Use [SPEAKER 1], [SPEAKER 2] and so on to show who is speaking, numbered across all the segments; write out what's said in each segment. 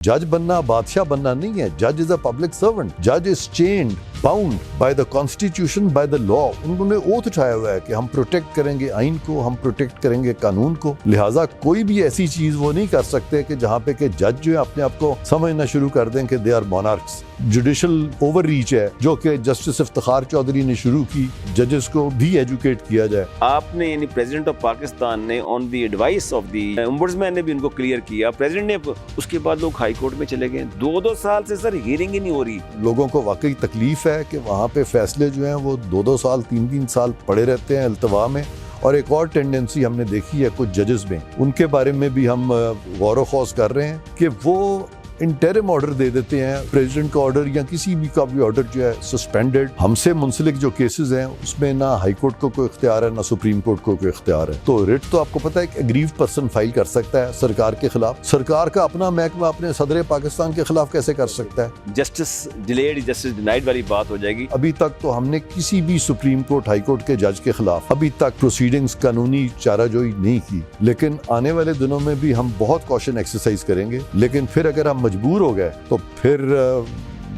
[SPEAKER 1] जज बनना बादशाह बनना नहीं है। जज इज अ पब्लिक सर्वेंट। जज is chained bound by the constitution, by the law. उन्होंने ओथ उठाया हुआ है कि हम प्रोटेक्ट करेंगे आइन को, हम प्रोटेक्ट करेंगे कानून को। लिहाजा कोई भी ऐसी चीज वो नहीं कर सकते कि जहाँ पे कि जज जो है अपने आप को समझना शुरू कर दें कि they are monarchs. Judicial overreach है जो कि जस्टिस इफ्तिखार चौधरी ने शुरू की, जजेस को भी एजुकेट किया जाए।
[SPEAKER 2] आपने यानी प्रेसिडेंट ऑफ पाकिस्तान ने on the advice of the ombudsman ने भी उनको क्लियर किया, प्रेसिडेंट ने, उसके बाद लोग हाई कोर्ट में चले गए। 2-2 साल से सर हियरिंग ही नहीं हो रही।
[SPEAKER 1] लोगों को वाकई तकलीफ है कि वहाँ पे फैसले जो हैं वो 2-2 साल 3-3 साल पड़े रहते हैं अल्तवा में। और एक और टेंडेंसी हमने देखी है कुछ जजेस में, उनके बारे में भी हम गौर ख़ौस कर रहे हैं कि वो इंटरिम ऑर्डर दे देते हैं, प्रेसिडेंट का ऑर्डर या किसी भी का भी ऑर्डर जो है सस्पेंडेड। हमसे मुंसलिक जो केसेस हैं उसमें ना हाई कोर्ट को कोई इख्तियार है ना सुप्रीम कोर्ट को कोई इख्तियार है। तो रिट तो आपको पता है एक एग्रीव्ड पर्सन फाइल कर सकता है सरकार के खिलाफ। सरकार का अपना महकमा अपने सदर पाकिस्तान के खिलाफ कैसे कर सकता है?
[SPEAKER 2] जस्टिस डिलेड जस्टिस डिनाइड वाली बात हो जाएगी।
[SPEAKER 1] अभी तक तो हमने किसी भी सुप्रीम कोर्ट हाई कोर्ट के जज के खिलाफ अभी तक प्रोसीडिंग्स कानूनी चाराजोई नहीं की, लेकिन आने वाले दिनों में भी हम बहुत कॉशन एक्सरसाइज करेंगे। लेकिन फिर अगर हम मजबूर हो गए तो फिर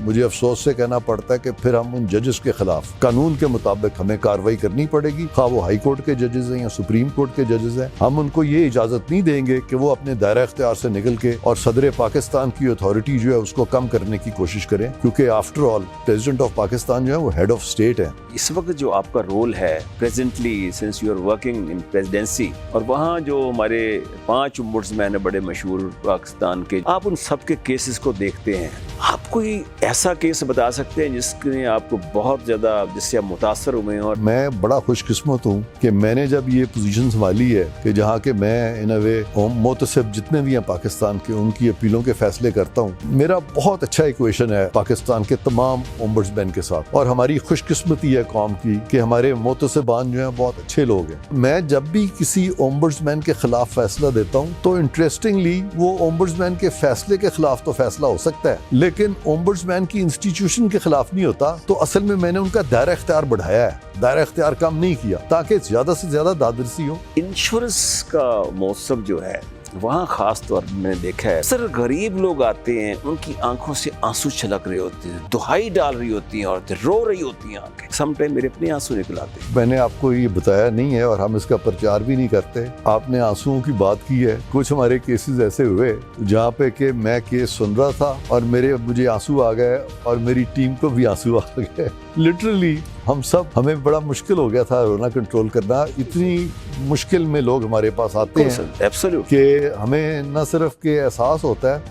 [SPEAKER 1] मुझे अफसोस से कहना पड़ता है कि फिर हम उन जजेस के खिलाफ कानून के मुताबिक हमें कार्रवाई करनी पड़ेगी, खा वो हाई कोर्ट के जजेस हैं या सुप्रीम कोर्ट के जजेस हैं। हम उनको ये इजाजत नहीं देंगे कि वो अपने दायरा इख्तियार से निकल के और सदर पाकिस्तान की अथॉरिटी जो है उसको कम करने की कोशिश करें, क्योंकि after all president of Pakistan जो है वो हेड ऑफ स्टेट है।
[SPEAKER 2] इस वक्त जो आपका रोल है presently since you are working in presidency, और वहाँ जो हमारे 5 ओम्बुड्समैन है बड़े मशहूर पाकिस्तान के, आप उन सब के केसेस को देखते हैं। आप कोई ऐसा केस बता सकते हैं जिसने आपको बहुत ज्यादा, जिससे आप मुतासर हुए? और
[SPEAKER 1] मैं बड़ा खुशकिस्मत हूँ कि मैंने जब ये पोजीशन संभाली है कि जहाँ के मैं इन अ वे मोतसिब जितने भी हैं पाकिस्तान के, उनकी अपीलों के फैसले करता हूँ। मेरा बहुत अच्छा इक्वेशन है पाकिस्तान के तमाम ओम्बुड्समैन के साथ, और हमारी खुशकिस्मती है कौम की कि हमारे मोतसिबान जो हैं बहुत अच्छे लोग हैं। मैं जब भी किसी ओम्बुड्समैन के खिलाफ फैसला देता हूँ तो इंटरेस्टिंगली वो ओम्बुड्समैन के फैसले के खिलाफ तो फैसला हो सकता है, लेकिन ओम्बुड्समैन की इंस्टीट्यूशन के खिलाफ नहीं होता। तो असल में मैंने उनका दायरा इख्तियार बढ़ाया है, दायरा इख्तियार कम नहीं किया, ताकि ज्यादा से ज्यादा दादरसी हो।
[SPEAKER 2] इंश्योरेंस का मौसम जो है वहाँ खास तौर पर मैंने देखा है, सर गरीब लोग आते हैं, उनकी आंखों से आंसू छलक रहे होते हैं, दुहाई डाल रही होती हैं औरतें, रो रही होती हैं आंखें। समटाइम मेरे अपने आंसू निकल आते हैं।
[SPEAKER 1] मैंने आपको ये बताया नहीं है और हम इसका प्रचार भी नहीं करते। आपने आंसुओं की बात की है। कुछ हमारे केसेस ऐसे हुए जहाँ पे कि मैं केस सुन रहा था और मुझे आंसू आ गए और मेरी टीम को भी आंसू आ गए। लिटरली हमें बड़ा मुश्किल हो गया था रोना कंट्रोल करना। इतनी मुश्किल में लोग हमारे पास आते हैं कि हमें न सिर्फ के एहसास होता है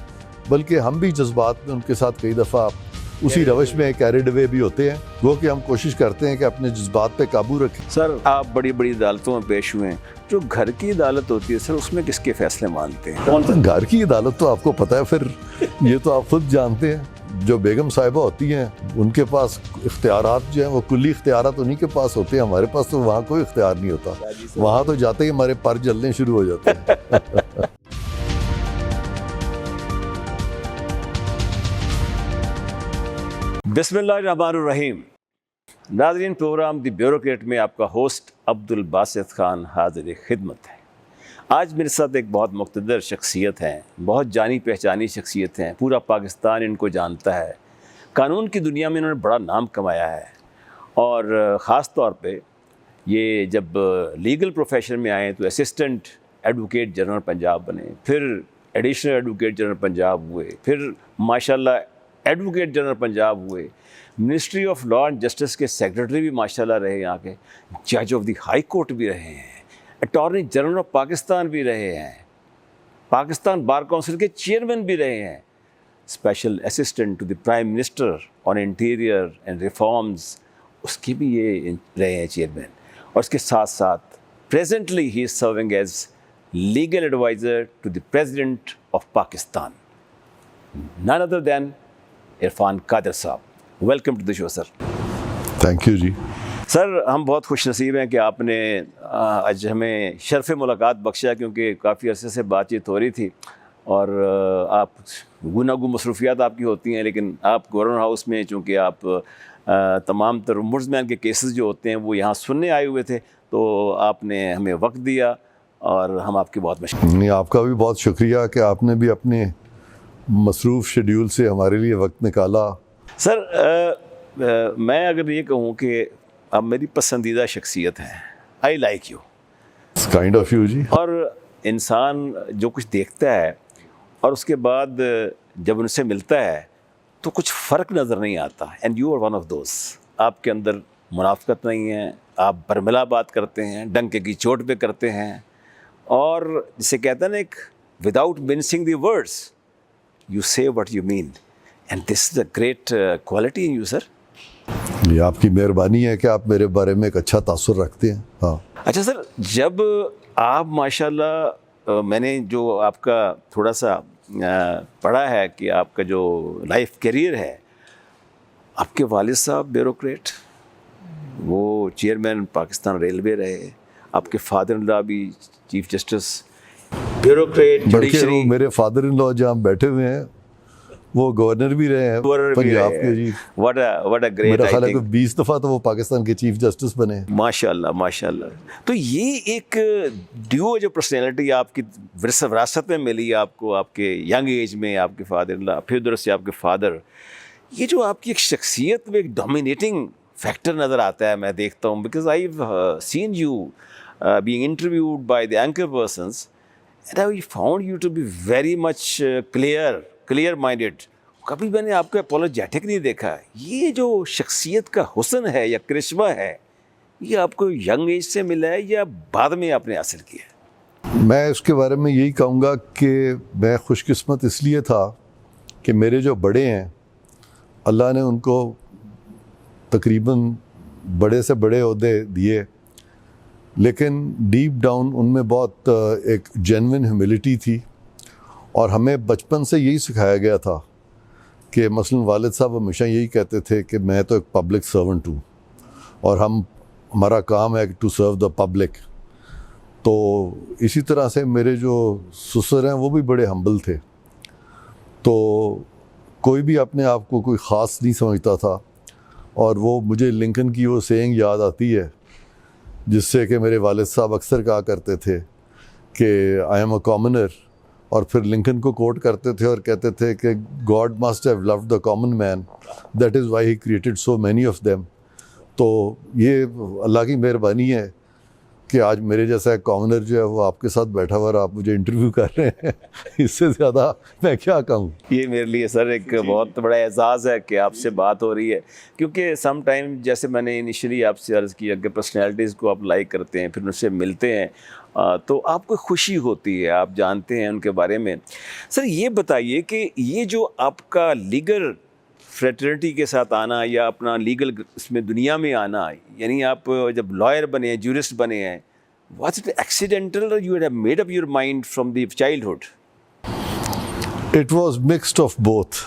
[SPEAKER 1] बल्कि हम भी जज्बात में उनके साथ कई दफ़ा उसी रवश में कैरिड अवे भी होते हैं। वो कि हम कोशिश करते हैं कि अपने जज्बात पे काबू रखें।
[SPEAKER 2] सर आप बड़ी बड़ी अदालतों में पेश हुए हैं, जो घर की अदालत होती है सर उसमें किसके फैसले मानते हैं?
[SPEAKER 1] कौन सा घर की अदालत तो आपको पता है, फिर ये तो आप खुद जानते हैं। जो बेगम साहिबा होती हैं उनके पास इख्तियारात जो हैं वो कुल्ली इख्तियारात उन्हीं के पास होते हैं। हमारे पास तो वहाँ कोई इख्तियार नहीं होता। वहाँ तो जाते ही हमारे पर जलने शुरू हो जाते हैं।
[SPEAKER 2] बिस्मिल्लाहिर्रहमानिर्रहीम। नाज़रीन, प्रोग्राम द ब्यूरोक्रेट में आपका होस्ट अब्दुल बासित खान हाजिर खिदमत है। आज मेरे साथ एक बहुत मुक़्तदर शख्सियत हैं, बहुत जानी पहचानी शख्सियत हैं, पूरा पाकिस्तान इनको जानता है। कानून की दुनिया में इन्होंने बड़ा नाम कमाया है, और ख़ास तौर पे ये जब लीगल प्रोफेशन में आए तो असिस्टेंट एडवोकेट जनरल पंजाब बने, फिर एडिशनल एडवोकेट जनरल पंजाब हुए, फिर माशाल्लाह एडवोकेट जनरल पंजाब हुए, ministry of law and justice के सेक्रेटरी भी माशाल्लाह रहे, यहाँ के जज ऑफ द हाई कोर्ट भी रहे हैं, अटॉर्नी जनरल ऑफ पाकिस्तान भी रहे हैं, पाकिस्तान बार काउंसिल के चेयरमैन भी रहे हैं, special assistant to the prime minister on interior and reforms, उसके भी ये रहे हैं चेयरमैन। और उसके साथ साथ presently he is serving as legal adviser to the president of Pakistan, none other than Irfan Qadir साहब। Welcome to the show sir.
[SPEAKER 1] Thank you जी।
[SPEAKER 2] सर हम बहुत खुश नसीब हैं कि आपने आज हमें शर्फ़ मुलाकात बख्शा, क्योंकि काफ़ी अरसे से बातचीत हो रही थी और आप गुनागू मसरूफियात आपकी होती हैं, लेकिन आप गवर्नर हाउस में चूँकि आप तमाम तर ओम्बुड्समैन के केसेस जो होते हैं वो यहाँ सुनने आए हुए थे, तो आपने हमें वक्त दिया और हम आपकी बहुत मशहूर।
[SPEAKER 1] आपका भी बहुत शुक्रिया कि आपने भी अपने मसरूफ़ शेड्यूल से हमारे लिए वक्त निकाला।
[SPEAKER 2] सर मैं अगर ये कहूँ कि आप मेरी पसंदीदा शख्सियत हैं, I like you,
[SPEAKER 1] kind of you जी।
[SPEAKER 2] और इंसान जो कुछ देखता है और उसके बाद जब उनसे मिलता है तो कुछ फ़र्क नज़र नहीं आता, and you are one of those. आपके अंदर मुनाफ़कत नहीं है, आप बरमिला बात करते हैं, डंके की चोट पे करते हैं, और जिसे कहते हैं ना, एक without mincing the words you से what you mean, and this is a great quality in you sir.
[SPEAKER 1] ये आपकी मेहरबानी है कि आप मेरे बारे में एक अच्छा तासुर रखते हैं। हाँ।
[SPEAKER 2] अच्छा सर, जब आप माशाल्लाह, मैंने जो आपका थोड़ा सा पढ़ा है कि आपका जो लाइफ करियर है, आपके वालिद साहब ब्यूरोक्रेट, वो चेयरमैन पाकिस्तान रेलवे रहे, आपके फादर इन लॉ भी चीफ जस्टिस, ब्यूरोक्रेट,
[SPEAKER 1] बल्कि
[SPEAKER 2] जुडिशरी,
[SPEAKER 1] मेरे फादर इन लॉ जहाँ बैठे हुए हैं वो गवर्नर भी रहे हैं पंजाब के जी।
[SPEAKER 2] व्हाट अ ग्रेट,
[SPEAKER 1] मेरा
[SPEAKER 2] आई
[SPEAKER 1] ख्याल है कि
[SPEAKER 2] थिंक
[SPEAKER 1] 20 दफ़ा तो वो पाकिस्तान के चीफ जस्टिस बने।
[SPEAKER 2] माशाल्लाह माशाल्लाह। तो ये एक ड्यूओ जो पर्सनैलिटी आपकी विरासत में मिली आपको, आपके यंग एज में, आपके फादर इन लॉ, फिर उधर से आपके फादर, ये जो आपकी एक शख्सियत में एक डोमिनेटिंग फैक्टर नज़र आता है, मैं देखता हूँ, because I seen you being interviewed by the anchor persons, and I found you to be very much clear minded. कभी मैंने आपको अपोलोजेटिक नहीं देखा। ये जो शख्सियत का हुस्न है या करिश्मा है, ये आपको यंग एज से मिला है या बाद में आपने हासिल किया?
[SPEAKER 1] मैं इसके बारे में यही कहूँगा कि मैं खुशकिस्मत इसलिए था कि मेरे जो बड़े हैं, अल्लाह ने उनको तकरीबन बड़े से बड़े ओहदे दिए, लेकिन डीप डाउन उनमें बहुत एक जेन्युइन ह्यूमिलिटी थी, और हमें बचपन से यही सिखाया गया था कि मसलन वालिद साहब हमेशा यही कहते थे कि मैं तो एक पब्लिक सर्वेंट हूँ और हमारा काम है टू सर्व द पब्लिक। तो इसी तरह से मेरे जो ससुर हैं वो भी बड़े हम्बल थे, तो कोई भी अपने आप को कोई ख़ास नहीं समझता था। और वो मुझे लिंकन की वो सेइंग याद आती है जिससे कि मेरे वालिद साहब अक्सर कहा करते थे कि आई एम अ कॉमनर, और फिर लिंकन को कोट करते थे और कहते थे कि God must have loved the common man, that is why he created so many of them. तो ये अल्लाह की मेहरबानी है कि आज मेरे जैसा एक कॉमनर जो है वो आपके साथ बैठा हुआ और आप मुझे इंटरव्यू कर रहे हैं। इससे ज़्यादा मैं क्या कहूँ।
[SPEAKER 2] ये मेरे लिए सर एक बहुत बड़ा एजाज़ है कि आपसे बात हो रही है, क्योंकि सम टाइम जैसे मैंने इनिशियली आपसे अर्ज़ किया कि पर्सनैलिटीज़ को आप लाइक करते हैं, फिर उनसे मिलते हैं, तो आपको खुशी होती है, आप जानते हैं उनके बारे में। सर ये बताइए कि ये जो आपका लीगल फ्रेटर्निटी के साथ आना या अपना लीगल इसमें दुनिया में आना, यानी आप जब लॉयर बने हैं, जूरिस्ट बने हैं, was it accidental or you had made up your mind from the childhood?
[SPEAKER 1] It was mixed of both।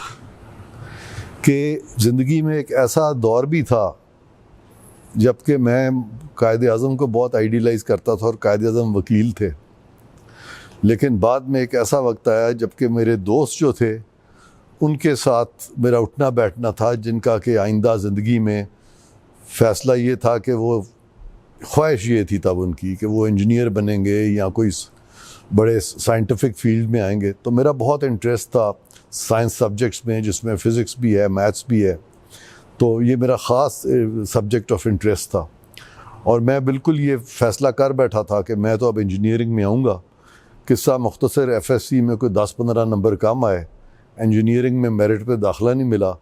[SPEAKER 1] कि ज़िंदगी में एक ऐसा दौर भी था जबकि मैं कायद आज़म को बहुत आइडियलाइज़ करता था और कायद आज़म वकील थे, लेकिन बाद में एक ऐसा वक्त आया जबकि मेरे दोस्त जो थे उनके साथ मेरा उठना बैठना था, जिनका कि आइंदा ज़िंदगी में फ़ैसला ये था कि वो ख्वाहिश ये थी तब उनकी कि वो इंजीनियर बनेंगे या कोई बड़े साइंटिफिक फील्ड में आएंगे। तो मेरा बहुत इंटरेस्ट था साइंस सब्जेक्ट्स में, जिसमें फ़िज़िक्स भी है, मैथ्स भी है, तो ये मेरा ख़ास सब्जेक्ट ऑफ इंटरेस्ट था। और मैं बिल्कुल ये फ़ैसला कर बैठा था कि मैं तो अब इंजीनियरिंग में आऊँगा। किस्सा मुख्तसर FSC में कोई 10-15 नंबर कम आए, इंजीनियरिंग में मेरिट पे दाखिला नहीं मिला,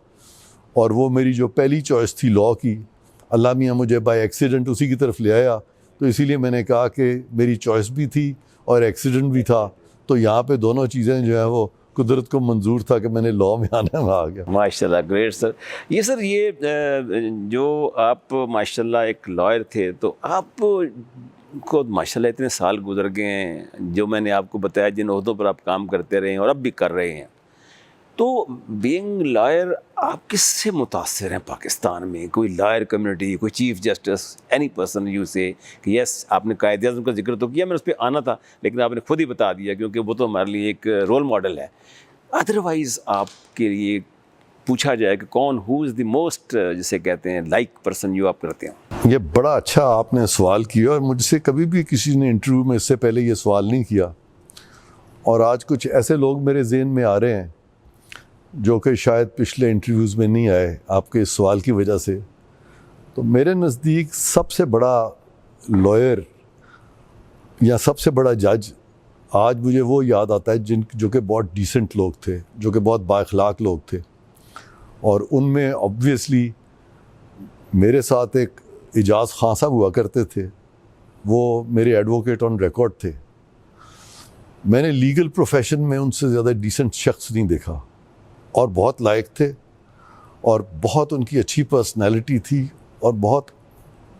[SPEAKER 1] और वो मेरी जो पहली चॉइस थी लॉ की, अल्लाह मियाँ मुझे बाय एक्सीडेंट उसी की तरफ ले आया। तो इसीलिए मैंने कहा कि मेरी चॉइस भी थी और एक्सीडेंट भी था, तो यहाँ पे दोनों चीज़ें जो हैं वो कुदरत को मंजूर था कि मैंने लॉ में आने में आ गया।
[SPEAKER 2] माशाल्लाह, ग्रेट सर। ये सर ये जो आप माशाल्लाह एक लॉयर थे, तो आप को माशाल्लाह इतने साल गुजर गए हैं, जो मैंने आपको बताया जिन ओहदों पर आप काम करते रहे हैं और अब भी कर रहे हैं, तो बीइंग लॉयर आप किससे मुतासिर हैं पाकिस्तान में? कोई लॉयर कम्युनिटी, कोई chief justice, any person you से कि यस, आपने कायदे आज़म का जिक्र तो किया, मैंने उस पर आना था, लेकिन आपने खुद ही बता दिया क्योंकि वो तो हमारे लिए एक रोल मॉडल है। अदरवाइज़ आपके लिए पूछा जाए कि कौन, हु इज़ द मोस्ट, जिसे कहते हैं लाइक पर्सन जो आप करते हैं?
[SPEAKER 1] ये बड़ा अच्छा आपने सवाल किया, और मुझसे कभी भी किसी ने इंटरव्यू में इससे पहले ये सवाल नहीं किया, और आज कुछ ऐसे लोग मेरे ज़हन में आ रहे हैं जो कि शायद पिछले इंटरव्यूज़ में नहीं आए आपके इस सवाल की वजह से। तो मेरे नज़दीक सबसे बड़ा लॉयर या सबसे बड़ा जज आज मुझे वो याद आता है जो कि बहुत डिसेंट लोग थे, जो कि बहुत बाअखलाक लोग थे। और उनमें ऑब्वियसली मेरे साथ एक इजाज़ खान साहब हुआ करते थे, वो मेरे एडवोकेट ऑन रिकॉर्ड थे। मैंने लीगल प्रोफेशन में उनसे ज़्यादा डिसेंट शख्स नहीं देखा, और बहुत लायक थे, और बहुत उनकी अच्छी पर्सनैलिटी थी, और बहुत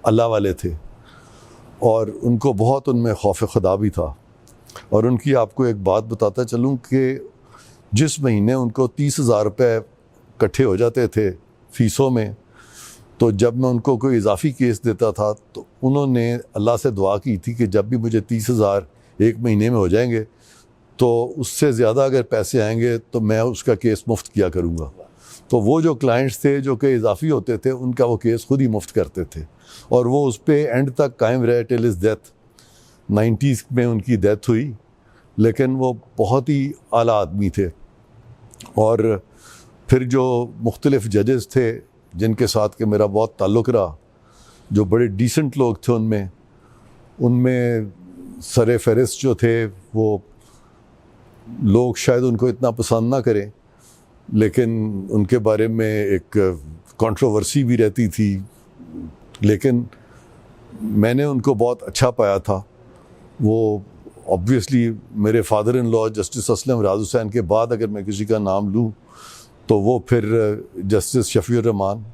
[SPEAKER 1] अल्लाह वाले थे, और उनको बहुत उनमें खौफ खुदा भी था। और उनकी आपको एक बात बताता चलूँ कि जिस महीने उनको 30,000 रुपये इकट्ठे हो जाते थे फ़ीसों में, तो जब मैं उनको कोई इजाफी केस देता था तो उन्होंने अल्लाह से दुआ की थी कि जब भी मुझे 30,000 एक महीने में हो जाएंगे तो उससे ज़्यादा अगर पैसे आएंगे तो मैं उसका केस मुफ्त किया करूँगा। तो वो जो क्लाइंट्स थे जो कि इजाफी होते थे, उनका वो केस खुद ही मुफ्त करते थे, और वो उस पर एंड तक कायम रहे टिल इज़ डेथ। 90s में उनकी डेथ हुई, लेकिन वो बहुत ही आला आदमी थे। और फिर जो मुख्तलिफ जजेस थे जिनके साथ के मेरा बहुत ताल्लुक़ रहा, जो बड़े डिसेंट लोग थे, उनमें सर फहरिस्त जो थे, वो लोग शायद उनको इतना पसंद ना करें, लेकिन उनके बारे में एक कंट्रोवर्सी भी रहती थी, लेकिन मैंने उनको बहुत अच्छा पाया था। वो ऑब्वियसली मेरे father in law justice Aslam Riaz Hussain के बाद अगर मैं किसी का नाम लूँ तो वो फिर जस्टिस शफीउर रहमान,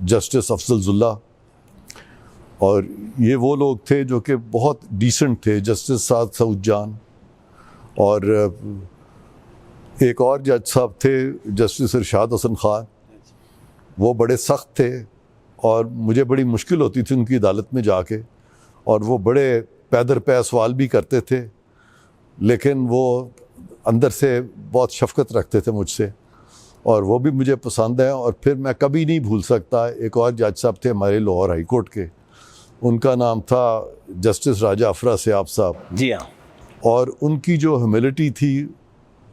[SPEAKER 1] जस्टिस अफजलजुल्ला, और ये वो लोग थे जो कि बहुत डिसेंट थे। जस्टिस साद सऊद जान, और एक और जज साहब थे जस्टिस इरशाद हसन खान, वो बड़े सख्त थे, और मुझे बड़ी मुश्किल होती थी उनकी अदालत में जाके, और वो बड़े पैदर पै सवाल भी करते थे, लेकिन वो अंदर से बहुत शफकत रखते थे मुझसे, और वो भी मुझे पसंद है। और फिर मैं कभी नहीं भूल सकता, एक और जज साहब थे हमारे लाहौर हाई कोर्ट के, उनका नाम था जस्टिस राजा अफरा सियाब साहब।
[SPEAKER 2] जी हाँ।
[SPEAKER 1] और उनकी जो ह्यूमिलिटी थी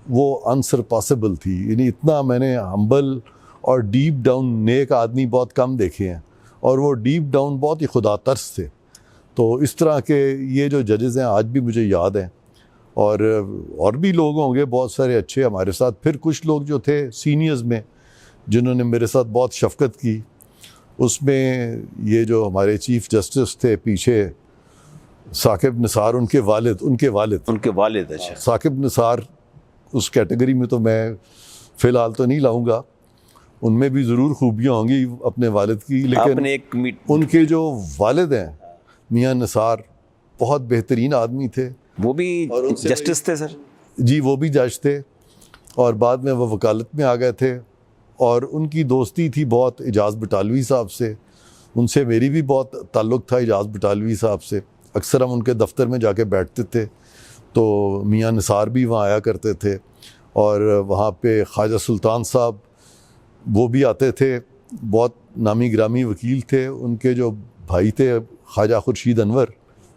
[SPEAKER 1] वो अनसरपासेबल थी। यानी इतना मैंने हम्बल और डीप डाउन नेक आदमी बहुत कम देखे हैं, और वो डीप डाउन बहुत ही खुदा तरस थे। तो इस तरह के ये जो जजेस हैं आज भी मुझे याद हैं, और भी लोग होंगे बहुत सारे अच्छे हमारे साथ। फिर कुछ लोग जो थे सीनियर्स में जिन्होंने मेरे साथ बहुत शफकत की, उसमें ये जो हमारे चीफ जस्टिस थे पीछे, साकिब निसार, उनके वालिद
[SPEAKER 2] अच्छा।
[SPEAKER 1] साकिब निसार, उस कैटेगरी में तो मैं फ़िलहाल तो नहीं लाऊंगा, उनमें भी ज़रूर खूबियाँ होंगी अपने वालिद की, लेकिन उनके जो वालिद हैं मियाँ निसार बहुत बेहतरीन आदमी थे।
[SPEAKER 2] वो भी जस्टिस थे सर?
[SPEAKER 1] जी, वो भी जज थे, और बाद में वो वकालत में आ गए थे। और उनकी दोस्ती थी बहुत एजाज़ बटालवी साहब से, उनसे मेरी भी बहुत ताल्लुक़ था एजाज़ बटालवी साहब से। अक्सर हम उनके दफ्तर में जाके बैठते थे, तो मियाँ निसार भी वहाँ आया करते थे, और वहाँ पे ख्वाजा सुल्तान साहब वो भी आते थे, बहुत नामी ग्रामी वकील थे। उनके जो भाई थे ख्वाजा खुर्शीद अनवर,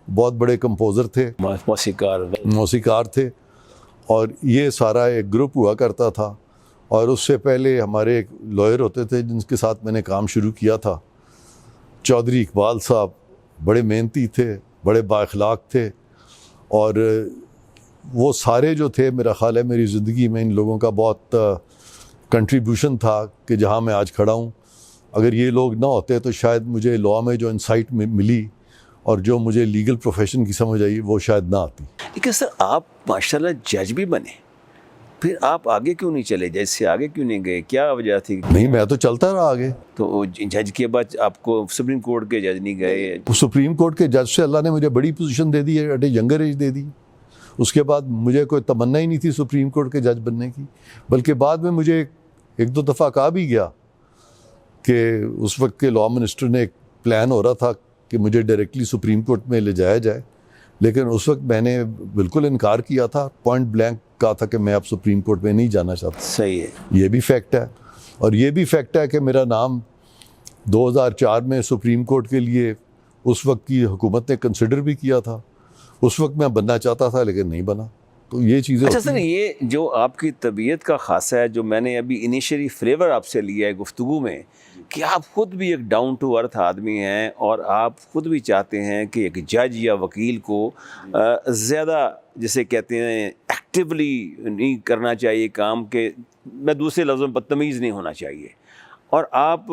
[SPEAKER 1] बहुत बड़े कंपोज़र थे, मौसीकार थे, और ये सारा एक ग्रुप हुआ करता था। और उससे पहले हमारे एक लॉयर होते थे जिनके साथ मैंने काम शुरू किया था, चौधरी इकबाल साहब, बड़े मेहनती थे, बड़े बाअखलाक थे, और वो सारे जो थे, मेरा ख्याल है मेरी ज़िंदगी में इन लोगों का बहुत कंट्रीब्यूशन था कि जहाँ मैं आज खड़ा हूँ। अगर ये लोग ना होते तो शायद मुझे लॉ में जो इंसाइट मिली और जो मुझे लीगल प्रोफेशन की समझ आई वो शायद ना आती।
[SPEAKER 2] लेकिन सर आप माशाल्लाह जज भी बने, फिर आप आगे क्यों नहीं चले, जज से आगे क्यों नहीं गए, क्या वजह थी?
[SPEAKER 1] नहीं, मैं तो चलता रहा आगे।
[SPEAKER 2] तो जज के बाद आपको सुप्रीम कोर्ट के जज नहीं गए?
[SPEAKER 1] सुप्रीम कोर्ट के जज से अल्लाह ने मुझे बड़ी पोजीशन दे दी है, एट ए यंगर एज दे दी। उसके बाद मुझे कोई तमन्ना ही नहीं थी सुप्रीम कोर्ट के जज बनने की, बल्कि बाद में मुझे एक दो दफ़ा कहा भी गया कि उस वक्त के लॉ मिनिस्टर ने एक प्लान हो रहा था कि मुझे डायरेक्टली सुप्रीम कोर्ट में ले जाया जाए, लेकिन उस वक्त मैंने बिल्कुल इनकार किया था, पॉइंट ब्लैंक कहा था कि मैं अब सुप्रीम कोर्ट में नहीं जाना चाहता।
[SPEAKER 2] सही है,
[SPEAKER 1] ये भी फैक्ट है। और ये भी फैक्ट है कि मेरा नाम 2004 में सुप्रीम कोर्ट के लिए उस वक्त की हुकूमत ने कंसिडर भी किया था। उस वक्त मैं बनना चाहता था लेकिन नहीं बना। तो ये चीज़ें
[SPEAKER 2] अच्छा
[SPEAKER 1] होती
[SPEAKER 2] सर,
[SPEAKER 1] हैं।
[SPEAKER 2] ये जो आपकी तबीयत का खासा है, जो मैंने अभी इनिशियली फ्लेवर आपसे लिया है गुफ्तगू में, कि आप खुद भी एक डाउन टू अर्थ आदमी हैं और आप खुद भी चाहते हैं कि एक जज या वकील को ज़्यादा, जिसे कहते हैं, एक्टिवली नहीं करना चाहिए काम के, मैं दूसरे लफ्ज़ों में बदतमीज़ नहीं होना चाहिए। और आप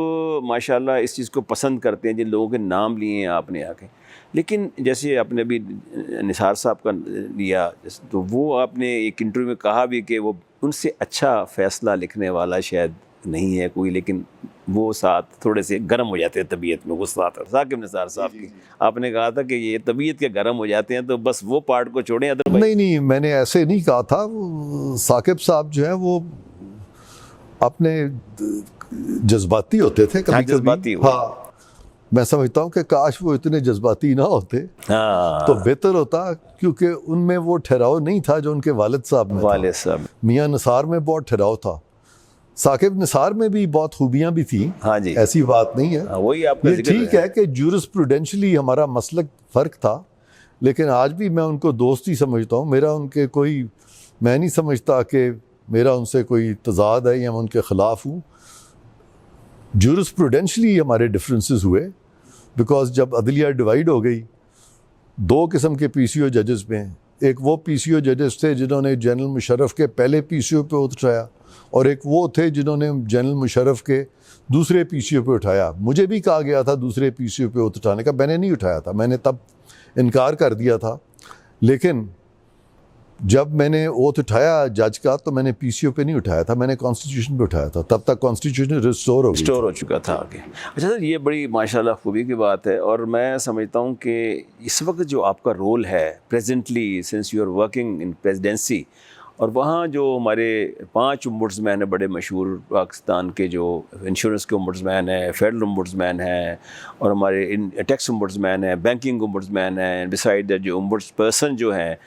[SPEAKER 2] माशाल्लाह इस चीज़ को पसंद करते हैं, जिन लोगों के नाम लिए हैं आपने आके। लेकिन जैसे आपने अभी निसार साहब का लिया, तो वो आपने एक इंटरव्यू में कहा भी कि वो उनसे अच्छा फ़ैसला लिखने वाला शायद नहीं है कोई, लेकिन वो साथ थोड़े से गर्म हो जाते हैं तबीयत में, गुस्सा आता है। साकिब निसार साहब की आपने कहा था कि ये तबीयत के गर्म हो जाते हैं, तो बस वो पार्ट को छोड़ें, अदरवाइज।
[SPEAKER 1] नहीं नहीं, मैंने ऐसे नहीं कहा था। साकिब साहब जो है वो अपने जज्बाती होते थे कभी
[SPEAKER 2] जज्बाती
[SPEAKER 1] कभी। हाँ, मैं समझता हूँ कि काश वो इतने जज्बाती ना होते
[SPEAKER 2] हाँ,
[SPEAKER 1] तो बेहतर होता, क्योंकि उनमें वो ठहराव नहीं था जो उनके वालिद साहब में था।
[SPEAKER 2] वाले साहब,
[SPEAKER 1] मियाँ निसार में बहुत ठहराव था। साकिब निसार में भी बहुत खूबियां भी थी,
[SPEAKER 2] हाँ जी,
[SPEAKER 1] ऐसी बात नहीं है।
[SPEAKER 2] हाँ, वही आपका
[SPEAKER 1] ये
[SPEAKER 2] जिक्र
[SPEAKER 1] ठीक है कि जूरिस्प्रूडेंशली हमारा मसलक फ़र्क था, लेकिन आज भी मैं उनको दोस्त ही समझता हूँ। मेरा उनके कोई, मैं नहीं समझता कि मेरा उनसे कोई तजाद है या मैं उनके ख़िलाफ़ हूँ। जूरिस्प्रूडेंशली हमारे डिफरेंसेस हुए, बिकॉज जब अदलिया डिवाइड हो गई, दो किस्म के पीसीओ जजेस में, एक वो पीसीओ जजेस थे जिन्होंने जनरल मुशर्रफ के पहले पीसीओ पे उठाया, और एक वो थे जिन्होंने जनरल मुशर्रफ के दूसरे पीसीओ पे उठाया। मुझे भी कहा गया था दूसरे पीसीओ पे उठाने का, मैंने नहीं उठाया था, मैंने तब इनकार कर दिया था। लेकिन जब मैंने ओथ उठाया जज का, तो मैंने पीसीओ पे नहीं उठाया था, मैंने कॉन्स्टिट्यूशन पे उठाया था। तब तक कॉन्स्टिट्यूशन रिस्टोर हो गई।
[SPEAKER 2] स्टोर हो चुका था आगे। अच्छा सर, ये बड़ी माशाल्लाह खूबी की बात है, और मैं समझता हूँ कि इस वक्त जो आपका रोल है presently, since you are working in presidency, और वहाँ जो हमारे 5 ओम्बुड्समैन हैं बड़े मशहूर पाकिस्तान के, जो इंश्योरेंस के ओम्बुड्समैन हैं, फेडरल ओम्बुड्समैन हैं, और हमारे इन टैक्स ओम्बुड्समैन हैं, बैंकिंग ओम्बुड्समैन हैं, बिसाइड दैट जो ओम्बुड्स पर्सन जो हैं,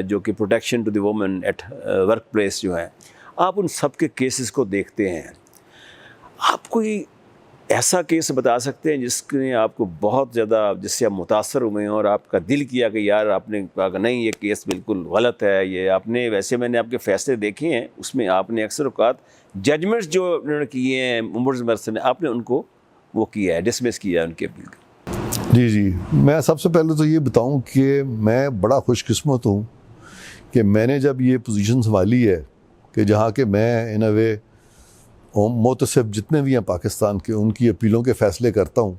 [SPEAKER 2] जो कि protection to the women at work place जो हैं, आप उन सब के केसेस को देखते हैं। आप कोई ऐसा केस बता सकते हैं जिसने आपको बहुत ज़्यादा, जिससे आप मुतासर हुए हैं और आपका दिल किया कि यार, आपने कहा कि नहीं, ये केस बिल्कुल गलत है, ये आपने, वैसे मैंने आपके फैसले देखे हैं, उसमें आपने अक्सर औकात जजमेंट्स जो उन्होंने किए हैं ओम्बुड्समैन ने, आपने उनको वो किया है, डिसमिस किया है उनके अपील को।
[SPEAKER 1] जी जी, मैं सबसे पहले तो ये बताऊं कि मैं बड़ा खुशकिस्मत हूँ कि मैंने जब ये पोजीशन संभाली है कि जहाँ के मैं इन अ वे मोतसिब जितने भी हैं पाकिस्तान के, उनकी अपीलों के फ़ैसले करता हूँ।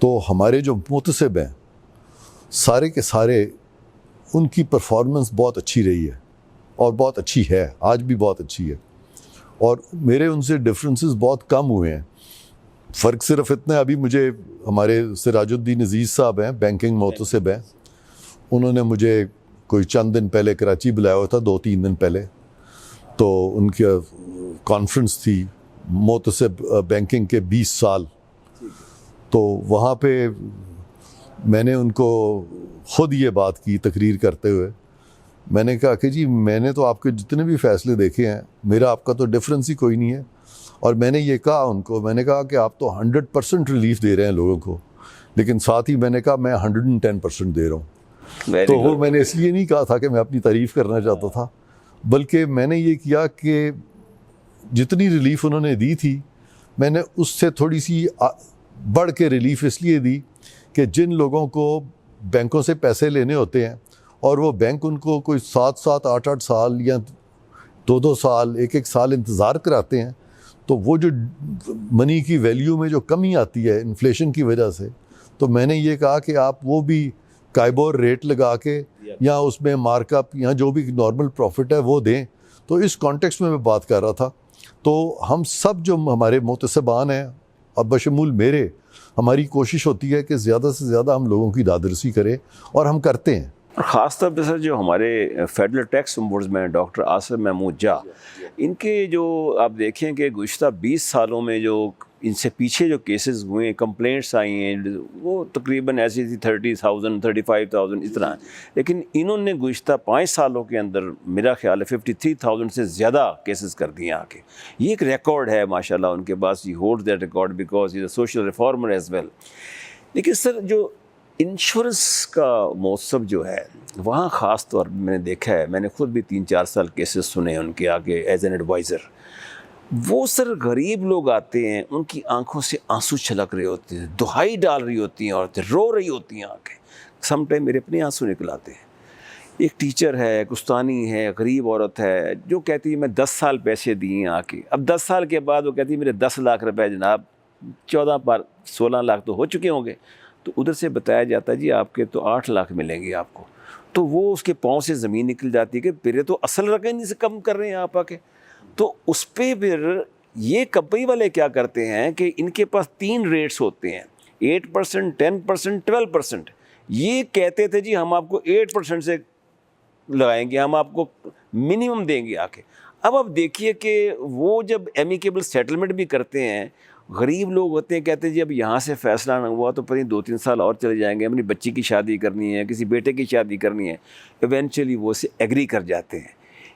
[SPEAKER 1] तो हमारे जो मोतसिब हैं सारे के सारे, उनकी परफॉर्मेंस बहुत अच्छी रही है और बहुत अच्छी है, आज भी बहुत अच्छी है, और मेरे उनसे डिफरेंसेस बहुत कम हुए हैं। फ़र्क सिर्फ इतना, अभी मुझे हमारे सिराजुद्दीन अजीज़ साहब हैं, बैंकिंग मोतसिब हैं, उन्होंने मुझे कोई चंद दिन पहले कराची बुलाया हुआ था, 2-3 दिन पहले, तो उनकी कॉन्फ्रेंस थी मोतसिब बैंकिंग के 20 साल। तो वहाँ पे मैंने उनको ख़ुद ये बात की तकरीर करते हुए, मैंने कहा कि जी, मैंने तो आपके जितने भी फ़ैसले देखे हैं, मेरा आपका तो डिफरेंस ही कोई नहीं है। और मैंने ये कहा उनको, मैंने कहा कि आप तो 100% रिलीफ दे रहे हैं लोगों को, लेकिन साथ ही मैंने कहा मैं 110% दे रहा हूँ। तो वो मैंने इसलिए नहीं कहा था कि मैं अपनी तारीफ़ करना चाहता था, बल्कि मैंने ये किया कि जितनी रिलीफ उन्होंने दी थी, मैंने उससे थोड़ी सी बढ़ के रिलीफ इसलिए दी कि जिन लोगों को बैंकों से पैसे लेने होते हैं और वो बैंक उनको कोई 7-7, 8-8 साल या 2-2 साल, 1-1 साल इंतज़ार कराते हैं, तो वो जो मनी की वैल्यू में जो कमी आती है इन्फ्लेशन की वजह से, तो मैंने ये कहा कि आप वो भी काइबोर रेट लगा के या उसमें मार्कअप या जो भी नॉर्मल प्रॉफिट है वो दें। तो इस कॉन्टेक्स्ट में मैं बात कर रहा था। तो हम सब जो हमारे मोतसिबान हैं, अब बशमूल मेरे, हमारी कोशिश होती है कि ज़्यादा से ज़्यादा हम लोगों की दादरसी करें, और हम करते हैं।
[SPEAKER 2] और ख़ास तौर पर सर, जो हमारे federal tax ombudsman doctor Asif Mahmood जा, इनके जो आप देखें कि गुज़श्ता 20 सालों में जो इनसे पीछे जो केसेस हुए, कंप्लेंट्स आई हैं, वो तकरीबन ऐसी थी 30,000, 35,000 इस तरह। लेकिन इन्होंने गुज़श्ता 5 सालों के अंदर मेरा ख्याल है 53,000 से ज़्यादा केसेस कर दिए आके। ये एक रिकॉर्ड है माशाल्लाह उनके पास, he holds that record because he is a social reformer as well. लेकिन सर, जो इंश्योरेंस का महोत्सव जो है वहाँ ख़ास तौर पर मैंने देखा है, मैंने खुद भी 3-4 साल केसेस सुने हैं उनके आगे एज एन एडवाइज़र। वो सर गरीब लोग आते हैं, उनकी आंखों से आंसू छलक रहे होते हैं, दुहाई डाल रही होती हैं औरतें, रो रही होती हैं आंखें, समटाइम मेरे अपने आंसू निकल आते हैं। एक टीचर है, कुश्तानी है, गरीब औरत है, जो कहती है मैं 10 साल पैसे दिए आके, अब 10 साल के बाद वो कहती है मेरे 10 लाख रुपए जनाब, 16 लाख तो हो चुके होंगे। तो उधर से बताया जाता है जी आपके तो 8 लाख मिलेंगे आपको। तो वो उसके पाँव से ज़मीन निकल जाती है कि मेरे तो असल रकम से कम कर रहे हैं आप आके। तो उस पर फिर ये कंपनी वाले क्या करते हैं कि इनके पास 3 रेट्स होते हैं, 8%, 10%, 12%। ये कहते थे जी हम आपको 8% से लगाएंगे, हम आपको मिनिमम देंगे आके। अब आप देखिए कि वो जब एमिकेबल सेटलमेंट भी करते हैं, गरीब लोग होते हैं, कहते हैं जी अब यहाँ से फ़ैसला ना हुआ तो पता नहीं 2-3 साल और चले जाएंगे, अपनी बच्ची की शादी करनी है, किसी बेटे की शादी करनी है, इवेंचुअली वो से एग्री कर जाते हैं।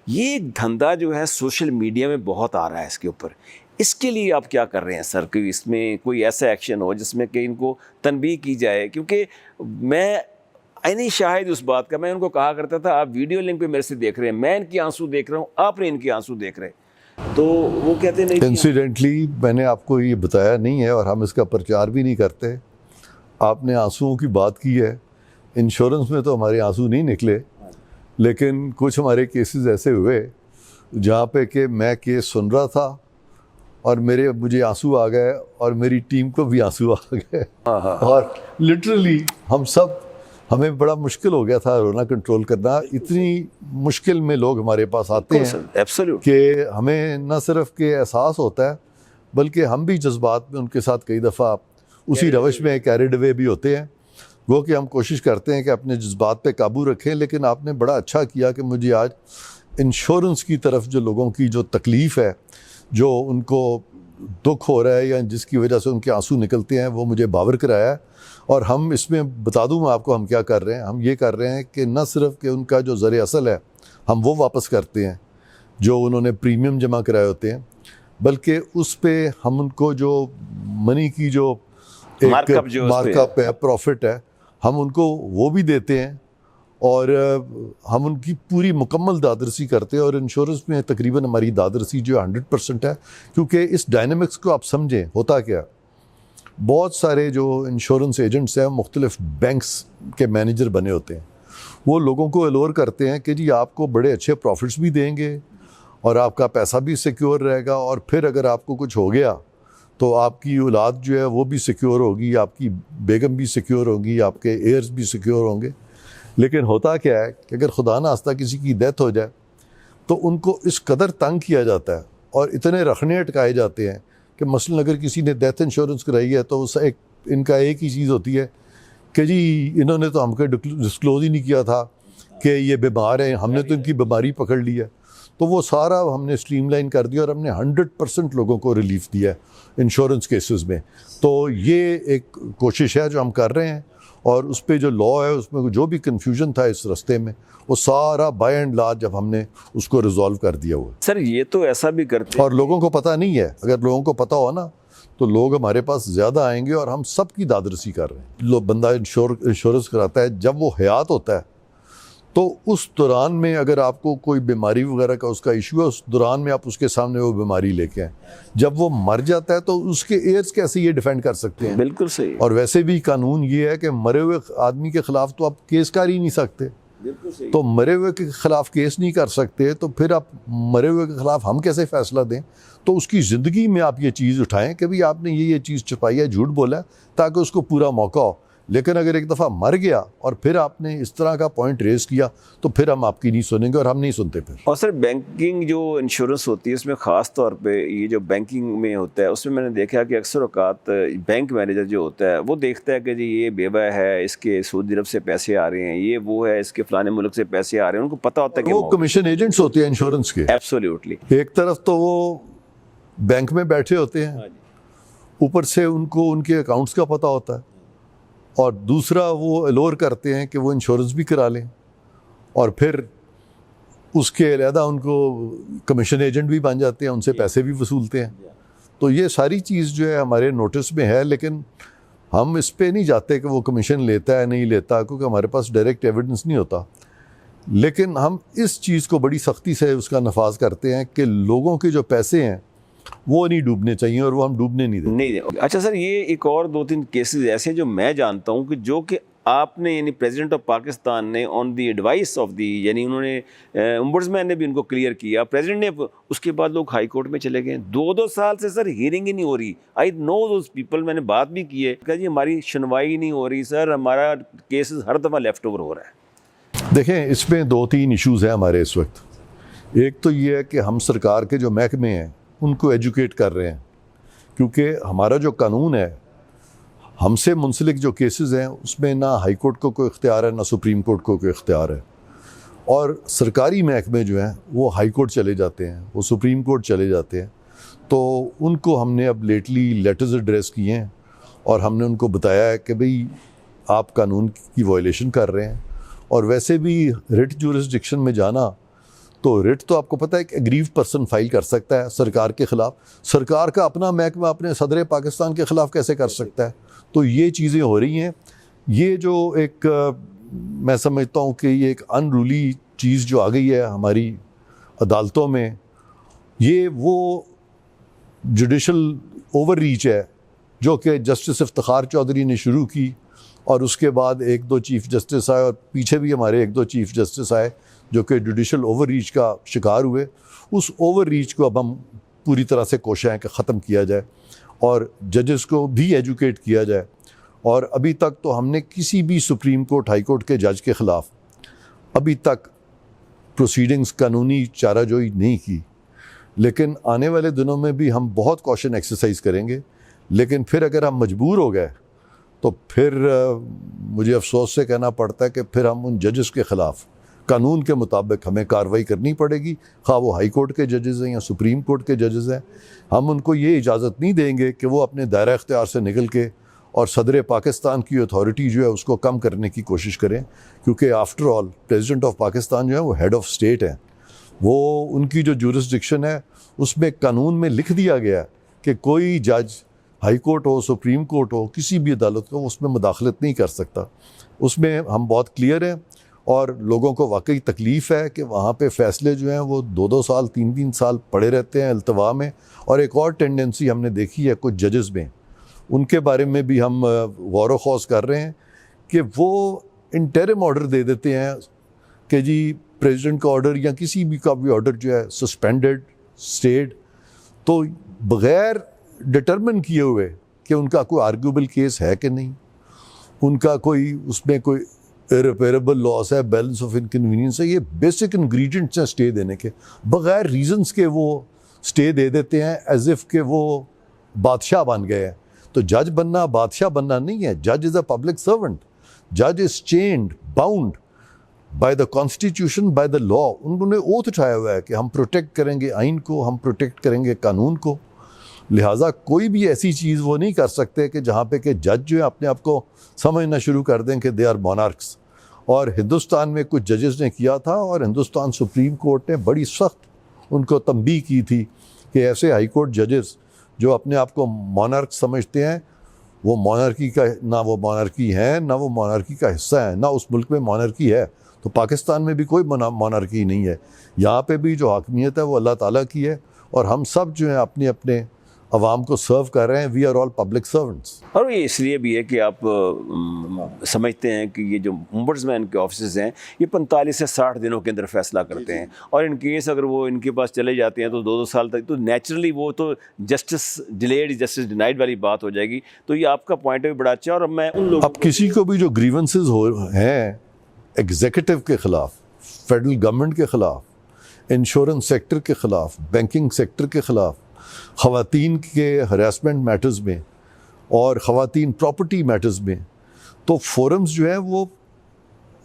[SPEAKER 2] ये एक धंधा जो है सोशल मीडिया में बहुत आ रहा है इसके ऊपर। इसके लिए आप क्या कर रहे हैं सर कि इसमें कोई ऐसा एक्शन हो जिसमें कि इनको तनबीह की जाए? क्योंकि मैं नहीं शायद उस बात का, मैं उनको कहा करता था आप वीडियो लिंक पे मेरे से देख रहे हैं, मैं इनके आंसू देख रहा हूँ, आपने इनके आंसू देख रहे हैं। तो वो कहते नहीं।
[SPEAKER 1] इंसिडेंटली मैंने आपको ये बताया नहीं है और हम इसका प्रचार भी नहीं करते। आपने आंसुओं की बात की है, इंश्योरेंस में तो हमारे आंसू नहीं निकले, लेकिन कुछ हमारे केसेस ऐसे हुए जहाँ पे कि मैं केस सुन रहा था और मुझे आंसू आ गए और मेरी टीम को भी आंसू आ गए और लिटरली हमें बड़ा मुश्किल हो गया था रोना कंट्रोल करना। इतनी मुश्किल में लोग हमारे पास आते हैं कि हमें न सिर्फ के एहसास होता है बल्कि हम भी जज्बात में उनके साथ कई दफ़ा उसी रवश में कैरिड अवे भी होते हैं। वो कि हम कोशिश करते हैं कि अपने जज्बात पे काबू रखें। लेकिन आपने बड़ा अच्छा किया कि मुझे आज इंश्योरेंस की तरफ जो लोगों की जो तकलीफ़ है, जो उनको दुख हो रहा है या जिसकी वजह से उनके आंसू निकलते हैं, वो मुझे बावर कराया है। और हम इसमें बता दूं मैं आपको हम क्या कर रहे हैं। हम ये कर रहे हैं कि न सिर्फ कि उनका जो ज़र असल है हम वो वापस करते हैं जो उन्होंने प्रीमियम जमा कराए होते हैं, बल्कि उस पे हम उनको जो मनी की जो एक मार्कअप है, प्रॉफिट है, हम उनको वो भी देते हैं और हम उनकी पूरी मुकम्मल दादरसी करते हैं। और इंश्योरेंस में तकरीबन हमारी दादरसी जो 100% है, क्योंकि इस डायनेमिक्स को आप समझें होता क्या। बहुत सारे जो इंश्योरेंस एजेंट्स हैं मुख्तलिफ बैंक्स के मैनेजर बने होते हैं, वो लोगों को एलोर करते हैं कि जी आपको बड़े अच्छे प्रॉफिट्स भी देंगे और आपका पैसा भी सिक्योर रहेगा, और फिर अगर आपको कुछ हो गया तो आपकी औलाद जो है वो भी सिक्योर होगी, आपकी बेगम भी सिक्योर होगी, आपके एयर्स भी सिक्योर होंगे। लेकिन होता क्या है कि अगर खुदा ना खास्ता किसी की डेथ हो जाए तो उनको इस कदर तंग किया जाता है और इतने रखने अटकाए जाते हैं कि मसलन अगर किसी ने डेथ इंश्योरेंस कराई है तो उस इनका एक ही चीज़ होती है कि जी इन्होंने तो हमको डिस्क्लोज ही नहीं किया था कि ये बीमार है, हमने तो इनकी बीमारी पकड़ ली है। तो वो सारा हमने स्ट्रीमलाइन कर दिया और हमने 100% लोगों को रिलीफ दिया है इंश्योरेंस केसेस में। तो ये एक कोशिश है जो हम कर रहे हैं, और उस पर जो लॉ है उसमें जो भी कन्फ्यूजन था इस रास्ते में वो सारा बाय एंड लार्ज जब हमने उसको रिजॉल्व कर दिया हुआ।
[SPEAKER 2] सर ये तो ऐसा भी करते
[SPEAKER 1] और लोगों को पता नहीं है। अगर लोगों को पता हो ना तो लोग हमारे पास ज़्यादा आएंगे और हम सब की दादरसी कर रहे हैं। लो बंदा इंश्योरेंस कराता है, जब वो हयात होता है तो उस दौरान में अगर आपको कोई बीमारी वगैरह का उसका इशू है, उस दौरान में आप उसके सामने वो बीमारी लेके आए। जब वो मर जाता है तो उसके एयर्स कैसे ये डिफेंड कर सकते हैं?
[SPEAKER 2] बिल्कुल सही।
[SPEAKER 1] और वैसे भी कानून ये है कि मरे हुए आदमी के खिलाफ तो आप केस कर ही नहीं सकते। तो मरे हुए के खिलाफ केस नहीं कर सकते तो फिर आप मरे हुए के खिलाफ हम कैसे फैसला दें? तो उसकी ज़िंदगी में आप ये चीज़ उठाएं कि भाई आपने ये चीज़ छुपाई है, झूठ बोला, ताकि उसको पूरा मौका हो। लेकिन अगर एक दफ़ा मर गया और फिर आपने इस तरह का पॉइंट रेज किया तो फिर हम आपकी नहीं सुनेंगे और हम नहीं सुनते फिर।
[SPEAKER 2] और सर बैंकिंग जो इंश्योरेंस होती है उसमें ख़ास तौर पे ये जो बैंकिंग में होता है उसमें मैंने देखा कि अक्सर औकात बैंक मैनेजर जो होता है वो देखता है कि जी ये बेवा है, इसके सऊदी अरब से पैसे आ रहे हैं, ये वो है, इसके फलाने मुल्क से पैसे आ रहे हैं। उनको पता होता है कि
[SPEAKER 1] वो कमीशन एजेंट्स होते हैं इंश्योरेंस के।
[SPEAKER 2] एब्सोल्युटली।
[SPEAKER 1] एक तरफ तो वो बैंक में बैठे होते हैं, ऊपर से उनको उनके अकाउंट्स का पता होता है, और दूसरा वो एलोर करते हैं कि वो इंश्योरेंस भी करा लें, और फिर उसके अलहदा उनको कमीशन एजेंट भी बन जाते हैं, उनसे पैसे भी वसूलते हैं। तो ये सारी चीज़ जो है हमारे नोटिस में है, लेकिन हम इस पे नहीं जाते कि वो कमीशन लेता है नहीं लेता, क्योंकि हमारे पास डायरेक्ट एविडेंस नहीं होता। लेकिन हम इस चीज़ को बड़ी सख्ती से उसका नफाज करते हैं कि लोगों के जो पैसे हैं वो नहीं डूबने चाहिए, और वो हम डूबने नहीं देते।
[SPEAKER 2] नहीं। अच्छा सर, ये एक और 2-3 केसेस ऐसे हैं जो मैं जानता हूँ कि जो कि आपने यानी प्रेसिडेंट ऑफ पाकिस्तान ने on the advice of the, यानी उन्होंने ओम्बुड्समैन ने भी उनको क्लियर किया, प्रेसिडेंट ने, उसके बाद लोग हाई कोर्ट में चले गए। 2-2 साल से सर हियरिंग ही नहीं हो रही। आई नो दोज पीपल, मैंने बात भी की है, कहा जी हमारी सुनवाई नहीं हो रही सर, हमारा केसेस हर दफ़ा लेफ्ट ओवर हो रहा है।
[SPEAKER 1] देखें, इसमें 2-3 इश्यूज़ हैं हमारे इस वक्त। एक तो ये है कि हम सरकार के जो महकमे हैं उनको एजुकेट कर रहे हैं, क्योंकि हमारा जो कानून है, हमसे मुंसलिक जो केसेस हैं उसमें ना हाई कोर्ट को कोई इख्तियार है ना सुप्रीम कोर्ट को कोई इख्तियार है। और सरकारी महकमे जो हैं वो हाई कोर्ट चले जाते हैं, वो सुप्रीम कोर्ट चले जाते हैं। तो उनको हमने अब लेटली लेटर्स एड्रेस किए हैं और हमने उनको बताया है कि भाई आप कानून की वायलेशन कर रहे हैं। और वैसे भी रिट जुरिस्डिक्शन में जाना, तो रिट तो आपको पता है कि एग्रीव्ड पर्सन फाइल कर सकता है सरकार के ख़िलाफ़। सरकार का अपना महकमा अपने सदर पाकिस्तान के ख़िलाफ़ कैसे कर सकता है? तो ये चीज़ें हो रही हैं। ये जो एक मैं समझता हूँ कि ये एक अनरूली चीज़ जो आ गई है हमारी अदालतों में, ये वो जुडिशल ओवर रीच है जो कि जस्टिस इफ्तिखार चौधरी ने शुरू की, और उसके बाद 1-2 चीफ़ जस्टिस आए, और पीछे भी हमारे 1-2 चीफ़ जस्टिस आए जो कि जुडिशल ओवर रीच का शिकार हुए। उस ओवर रीच को अब हम पूरी तरह से कोशिश हैं कि ख़त्म किया जाए और जजेस को भी एजुकेट किया जाए। और अभी तक तो हमने किसी भी सुप्रीम कोर्ट, हाई कोर्ट के जज के ख़िलाफ़ अभी तक प्रोसीडिंग्स, कानूनी चाराजोई नहीं की। लेकिन आने वाले दिनों में भी हम बहुत कॉशन एक्सरसाइज करेंगे। लेकिन फिर अगर हम मजबूर हो गए तो फिर मुझे अफसोस से कहना पड़ता है कि फिर हम उन जजेस के ख़िलाफ़ कानून के मुताबिक हमें कार्रवाई करनी पड़ेगी, खा वो हाई कोर्ट के जजेस हैं या सुप्रीम कोर्ट के जजेस हैं। हम उनको ये इजाज़त नहीं देंगे कि वो अपने दायरा इख्तियार से निकल के और सदर पाकिस्तान की अथॉरिटी जो है उसको कम करने की कोशिश करें, क्योंकि after all president of Pakistan जो है वो हेड ऑफ़ स्टेट हैं। वो उनकी जो जुरिस्डिक्शन है उसमें कानून में लिख दिया गया कि कोई जज, हाई कोर्ट हो, सुप्रीम कोर्ट हो, किसी भी अदालत को उसमें मुदाखलत नहीं कर सकता। उसमें हम बहुत क्लियर हैं। और लोगों को वाकई तकलीफ़ है कि वहाँ पे फ़ैसले जो हैं वो 2-2 साल, 3-3 साल पड़े रहते हैं अल्तवा में। और एक और टेंडेंसी हमने देखी है कुछ जजेस में, उनके बारे में भी हम गौर व खौज कर रहे हैं कि वो इंटरिम ऑर्डर दे देते हैं कि जी प्रेसिडेंट का ऑर्डर या किसी भी का भी ऑर्डर जो है सस्पेंडेड, स्टेड, तो बग़ैर डिटरमिन किए हुए कि उनका कोई आर्ग्यूबल केस है कि नहीं, उनका कोई उसमें कोई इरिपेरेबल लॉस है, बैलेंस ऑफ इनकन्वीनियंस है, ये बेसिक इंग्रेडिएंट्स हैं स्टे देने के, बग़ैर रीजंस के वो स्टे दे देते हैं एज इफ़ के वो बादशाह बन गए हैं। तो जज बनना बादशाह बनना नहीं है। जज इज़ अ पब्लिक सर्वेंट। जज is chained, bound by the constitution, by the law. उन्होंने ओथ उठाया हुआ है कि हम प्रोटेक्ट करेंगे आइन को, हम प्रोटेक्ट करेंगे कानून को। लिहाजा कोई भी ऐसी चीज़ वो नहीं कर सकते कि जहाँ पे कि जज जो है अपने आप को समझना शुरू कर दें कि दे आर मोनार्क्स। और हिंदुस्तान में कुछ जजेस ने किया था, और हिंदुस्तान सुप्रीम कोर्ट ने बड़ी सख्त उनको तंबीह की थी कि ऐसे हाई कोर्ट जजेस जो अपने आप को मोनार्क समझते हैं, वो मोनार्की का ना वो मोनार्की हैं, ना वो मोनार्की का हिस्सा है, ना उस मुल्क में मोनार्की है। तो पाकिस्तान में भी कोई मोनार्की नहीं है। यहाँ पे भी जो हाकमियत है वो अल्लाह ताला की है, और हम सब जो हैं अपने अपने अवाम को सर्व कर रहे हैं। We are all public servants.
[SPEAKER 2] और ये इसलिए भी है कि आप समझते हैं कि ये जो ओम्बुड्समैन के ऑफिस हैं ये 45 से 60 दिनों के अंदर फैसला करते हैं, और इन केस अगर वो इनके पास चले जाते हैं तो 2-2 साल तक, तो नेचुरली वो तो जस्टिस डिलेड, जस्टिस डिनाइड वाली बात हो जाएगी। तो ये आपका पॉइंट भी बड़ा अच्छा है। और मैं उन लोगों,
[SPEAKER 1] अब किसी को भी जो ग्रीवेंसेस हो हैं एग्जीक्यूटिव के ख़िलाफ़, फेडरल गवर्नमेंट के ख़िलाफ़, इंश्योरेंस सेक्टर के ख़िलाफ़, बैंकिंग सेक्टर के ख़िलाफ़, ख़वातीन के हरासमेंट मैटर्स में और ख़वातीन प्रॉपर्टी मैटर्स में, तो फोरम्स जो हैं वो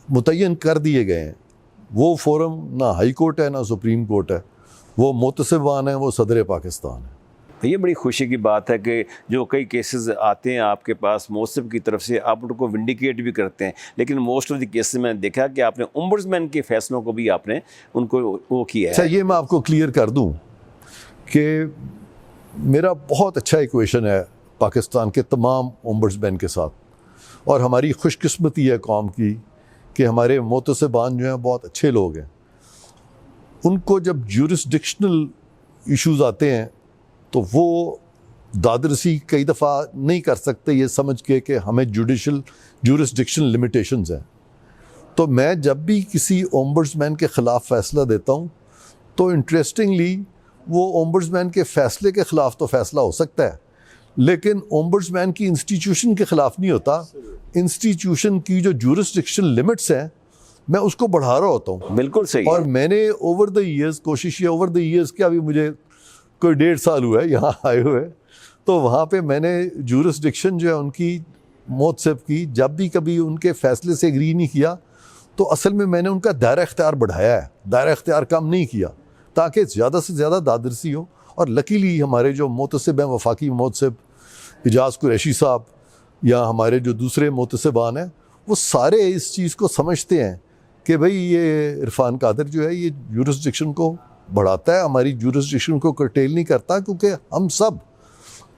[SPEAKER 1] मुतय्यन कर दिए गए हैं। वो फोरम ना हाई कोर्ट है ना सुप्रीम कोर्ट है, वो मुतसिबान है, वो सदर पाकिस्तान है।
[SPEAKER 2] ये बड़ी खुशी की बात है कि जो कई केसेस आते हैं आपके पास मौसम की तरफ से, आप उनको विंडिकेट भी करते हैं। लेकिन मोस्ट ऑफ द केसेस में देखा कि आपने ओम्बुड्समैन के फैसलों को भी आपने उनको वो किया है।
[SPEAKER 1] अच्छा, ये मैं आपको क्लियर कर दूं कि मेरा बहुत अच्छा इक्वेशन है पाकिस्तान के तमाम ओम्बड्समैन के साथ। और हमारी खुशकिस्मती है कौम की कि हमारे मोतसिबान जो हैं बहुत अच्छे लोग हैं। उनको जब ज्यूरिसडिक्शनल इश्यूज़ आते हैं तो वो दादरसी कई दफ़ा नहीं कर सकते ये समझ के कि हमें ज्यूरिसडिक्शनल लिमिटेशंस हैं। तो मैं जब भी किसी ओम्बड्समैन के ख़िलाफ़ फ़ैसला देता हूँ तो इंटरेस्टिंगली वो ओम्बड्समैन के फ़ैसले के ख़िलाफ़ तो फ़ैसला हो सकता है, लेकिन ओम्बड्समैन की इंस्टीट्यूशन के ख़िलाफ़ नहीं होता। इंस्टीट्यूशन की जो ज्यूरिसडिक्शनल लिमिट्स हैं मैं उसको बढ़ा रहा होता हूँ।
[SPEAKER 2] बिल्कुल सही
[SPEAKER 1] और
[SPEAKER 2] है।
[SPEAKER 1] मैंने ओवर द ईयर्स कोशिश किया, ओवर द ईयर्स क्या, अभी मुझे कोई 1.5 साल हुआ है यहाँ आए हुए, तो वहाँ पे मैंने ज्यूरिसडिक्शन जो है उनकी मोतसिब की जब भी कभी उनके फ़ैसले से एग्री नहीं किया तो असल में मैंने उनका दायरा इख्तियार बढ़ाया है, दायरा इख्तियार कम नहीं किया, ताकि ज़्यादा से ज़्यादा दादरसी हो। और लकीली हमारे जो मोतसिब हैं, वफाकी मोतसिब इजाज़ कुरैशी साहब या हमारे जो दूसरे मोतसिबान हैं, वो सारे इस चीज़ को समझते हैं कि भाई ये इरफान कादिर जो है ये ज्यूरिसडिक्शन को बढ़ाता है, हमारी ज्यूरिसडिक्शन को कर्टेल नहीं करता, क्योंकि हम सब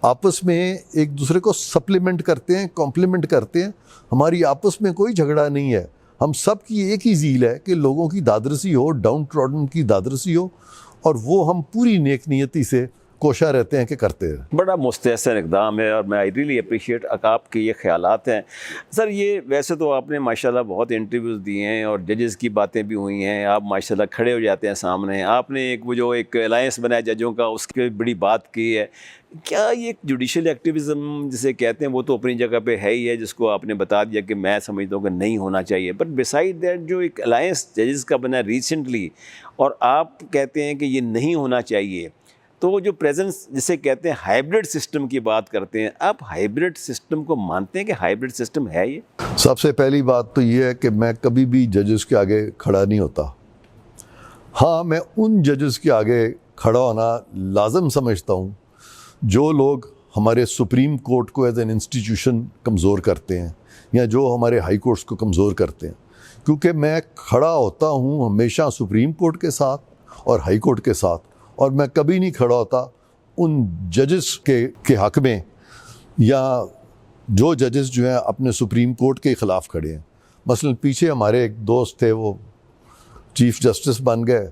[SPEAKER 1] आपस में एक दूसरे को सप्लीमेंट करते हैं, कॉम्प्लीमेंट करते हैं। हमारी आपस में कोई झगड़ा नहीं है, हम सब की एक ही ज़ील है कि लोगों की दादरसी हो, डाउन ट्रॉडन की दादरसी हो, और वो हम पूरी नेक नियति से कोशा रहते हैं कि करते हैं।
[SPEAKER 2] बड़ा मुस्तहसन इक़दाम है और मैं आई रियली अप्रिशिएट आपके ये ख़यालात हैं सर। ये वैसे तो आपने माशाल्लाह बहुत इंटरव्यूज़ दिए हैं और जजेस की बातें भी हुई हैं, आप माशाल्लाह खड़े हो जाते हैं सामने। आपने एक वो जो एक अलायंस बनाया जजों का, उसकी बड़ी बात की है। क्या ये जुडिशल एक्टिविज़म जिसे कहते हैं वो तो अपनी जगह पे है ही है, जिसको आपने बता दिया कि मैं समझता हूँ कि नहीं होना चाहिए, बट बिसाइड दैट जो एक अलायंस जजेस का बना रिसेंटली और आप कहते हैं कि ये नहीं होना चाहिए, तो जो प्रेजेंस जिसे कहते हैं हाइब्रिड सिस्टम की बात करते हैं, आप हाइब्रिड सिस्टम को मानते हैं कि हाइब्रिड सिस्टम है ये?
[SPEAKER 1] सबसे पहली बात तो ये है कि मैं कभी भी जजेस के आगे खड़ा नहीं होता। हाँ, मैं उन जजेस के आगे खड़ा होना लाजम समझता हूँ जो लोग हमारे सुप्रीम कोर्ट को एज एन इंस्टीट्यूशन कमज़ोर करते हैं या जो हमारे हाई कोर्ट्स को कमज़ोर करते हैं, क्योंकि मैं खड़ा होता हूँ हमेशा सुप्रीम कोर्ट के साथ और हाई कोर्ट के साथ, और मैं कभी नहीं खड़ा होता उन जजेस के हक़ में या जो जजेस जो हैं अपने सुप्रीम कोर्ट के ख़िलाफ़ खड़े हैं। मसलन पीछे हमारे एक दोस्त थे, वो चीफ़ जस्टिस बन गए,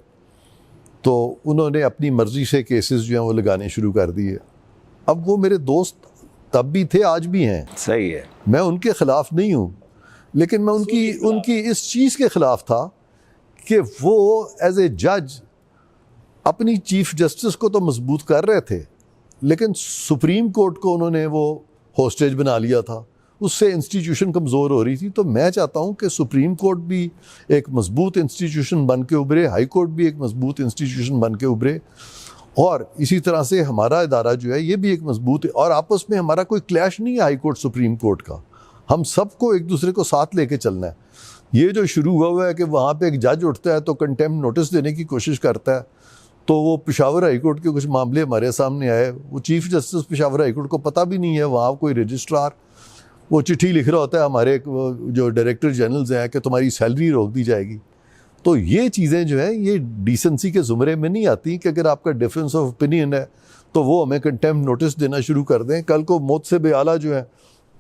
[SPEAKER 1] तो उन्होंने अपनी मर्ज़ी से केसेस जो हैं वो लगाने शुरू कर दिए। अब वो मेरे दोस्त तब भी थे, आज भी हैं।
[SPEAKER 2] सही है,
[SPEAKER 1] मैं उनके ख़िलाफ़ नहीं हूँ, लेकिन मैं उनकी इस चीज़ के ख़िलाफ़ था कि वो एज ए जज अपनी चीफ जस्टिस को तो मजबूत कर रहे थे, लेकिन सुप्रीम कोर्ट को उन्होंने वो होस्टेज बना लिया था, उससे इंस्टीट्यूशन कमज़ोर हो रही थी। तो मैं चाहता हूँ कि सुप्रीम कोर्ट भी एक मजबूत इंस्टीट्यूशन बन के उभरे, हाई कोर्ट भी एक मजबूत इंस्टीट्यूशन बन के उभरे, और इसी तरह से हमारा इदारा जो है ये भी एक मजबूत है। और आपस में हमारा कोई क्लैश नहीं है हाई कोर्ट सुप्रीम कोर्ट का, हम सबको एक दूसरे को साथ लेके चलना है। ये जो शुरू हुआ है कि वहाँ पे एक जज उठता है तो कंटेम्प्ट नोटिस देने की कोशिश करता है, तो वो पेशावर हाई कोर्ट के कुछ मामले हमारे सामने आए, वो chief justice Peshawar high court को पता भी नहीं है, वहाँ कोई रजिस्ट्रार वो चिट्ठी लिख रहा होता है हमारे जो डायरेक्टर जनरल्स हैं कि तुम्हारी सैलरी रोक दी जाएगी। तो ये चीज़ें जो हैं ये डिसेंसी के ज़ुमरे में नहीं आती कि अगर आपका डिफरेंस ऑफ ओपिनियन है तो वो हमें कंटेम्प्ट नोटिस देना शुरू कर दें। कल को मोतसिब आला जो है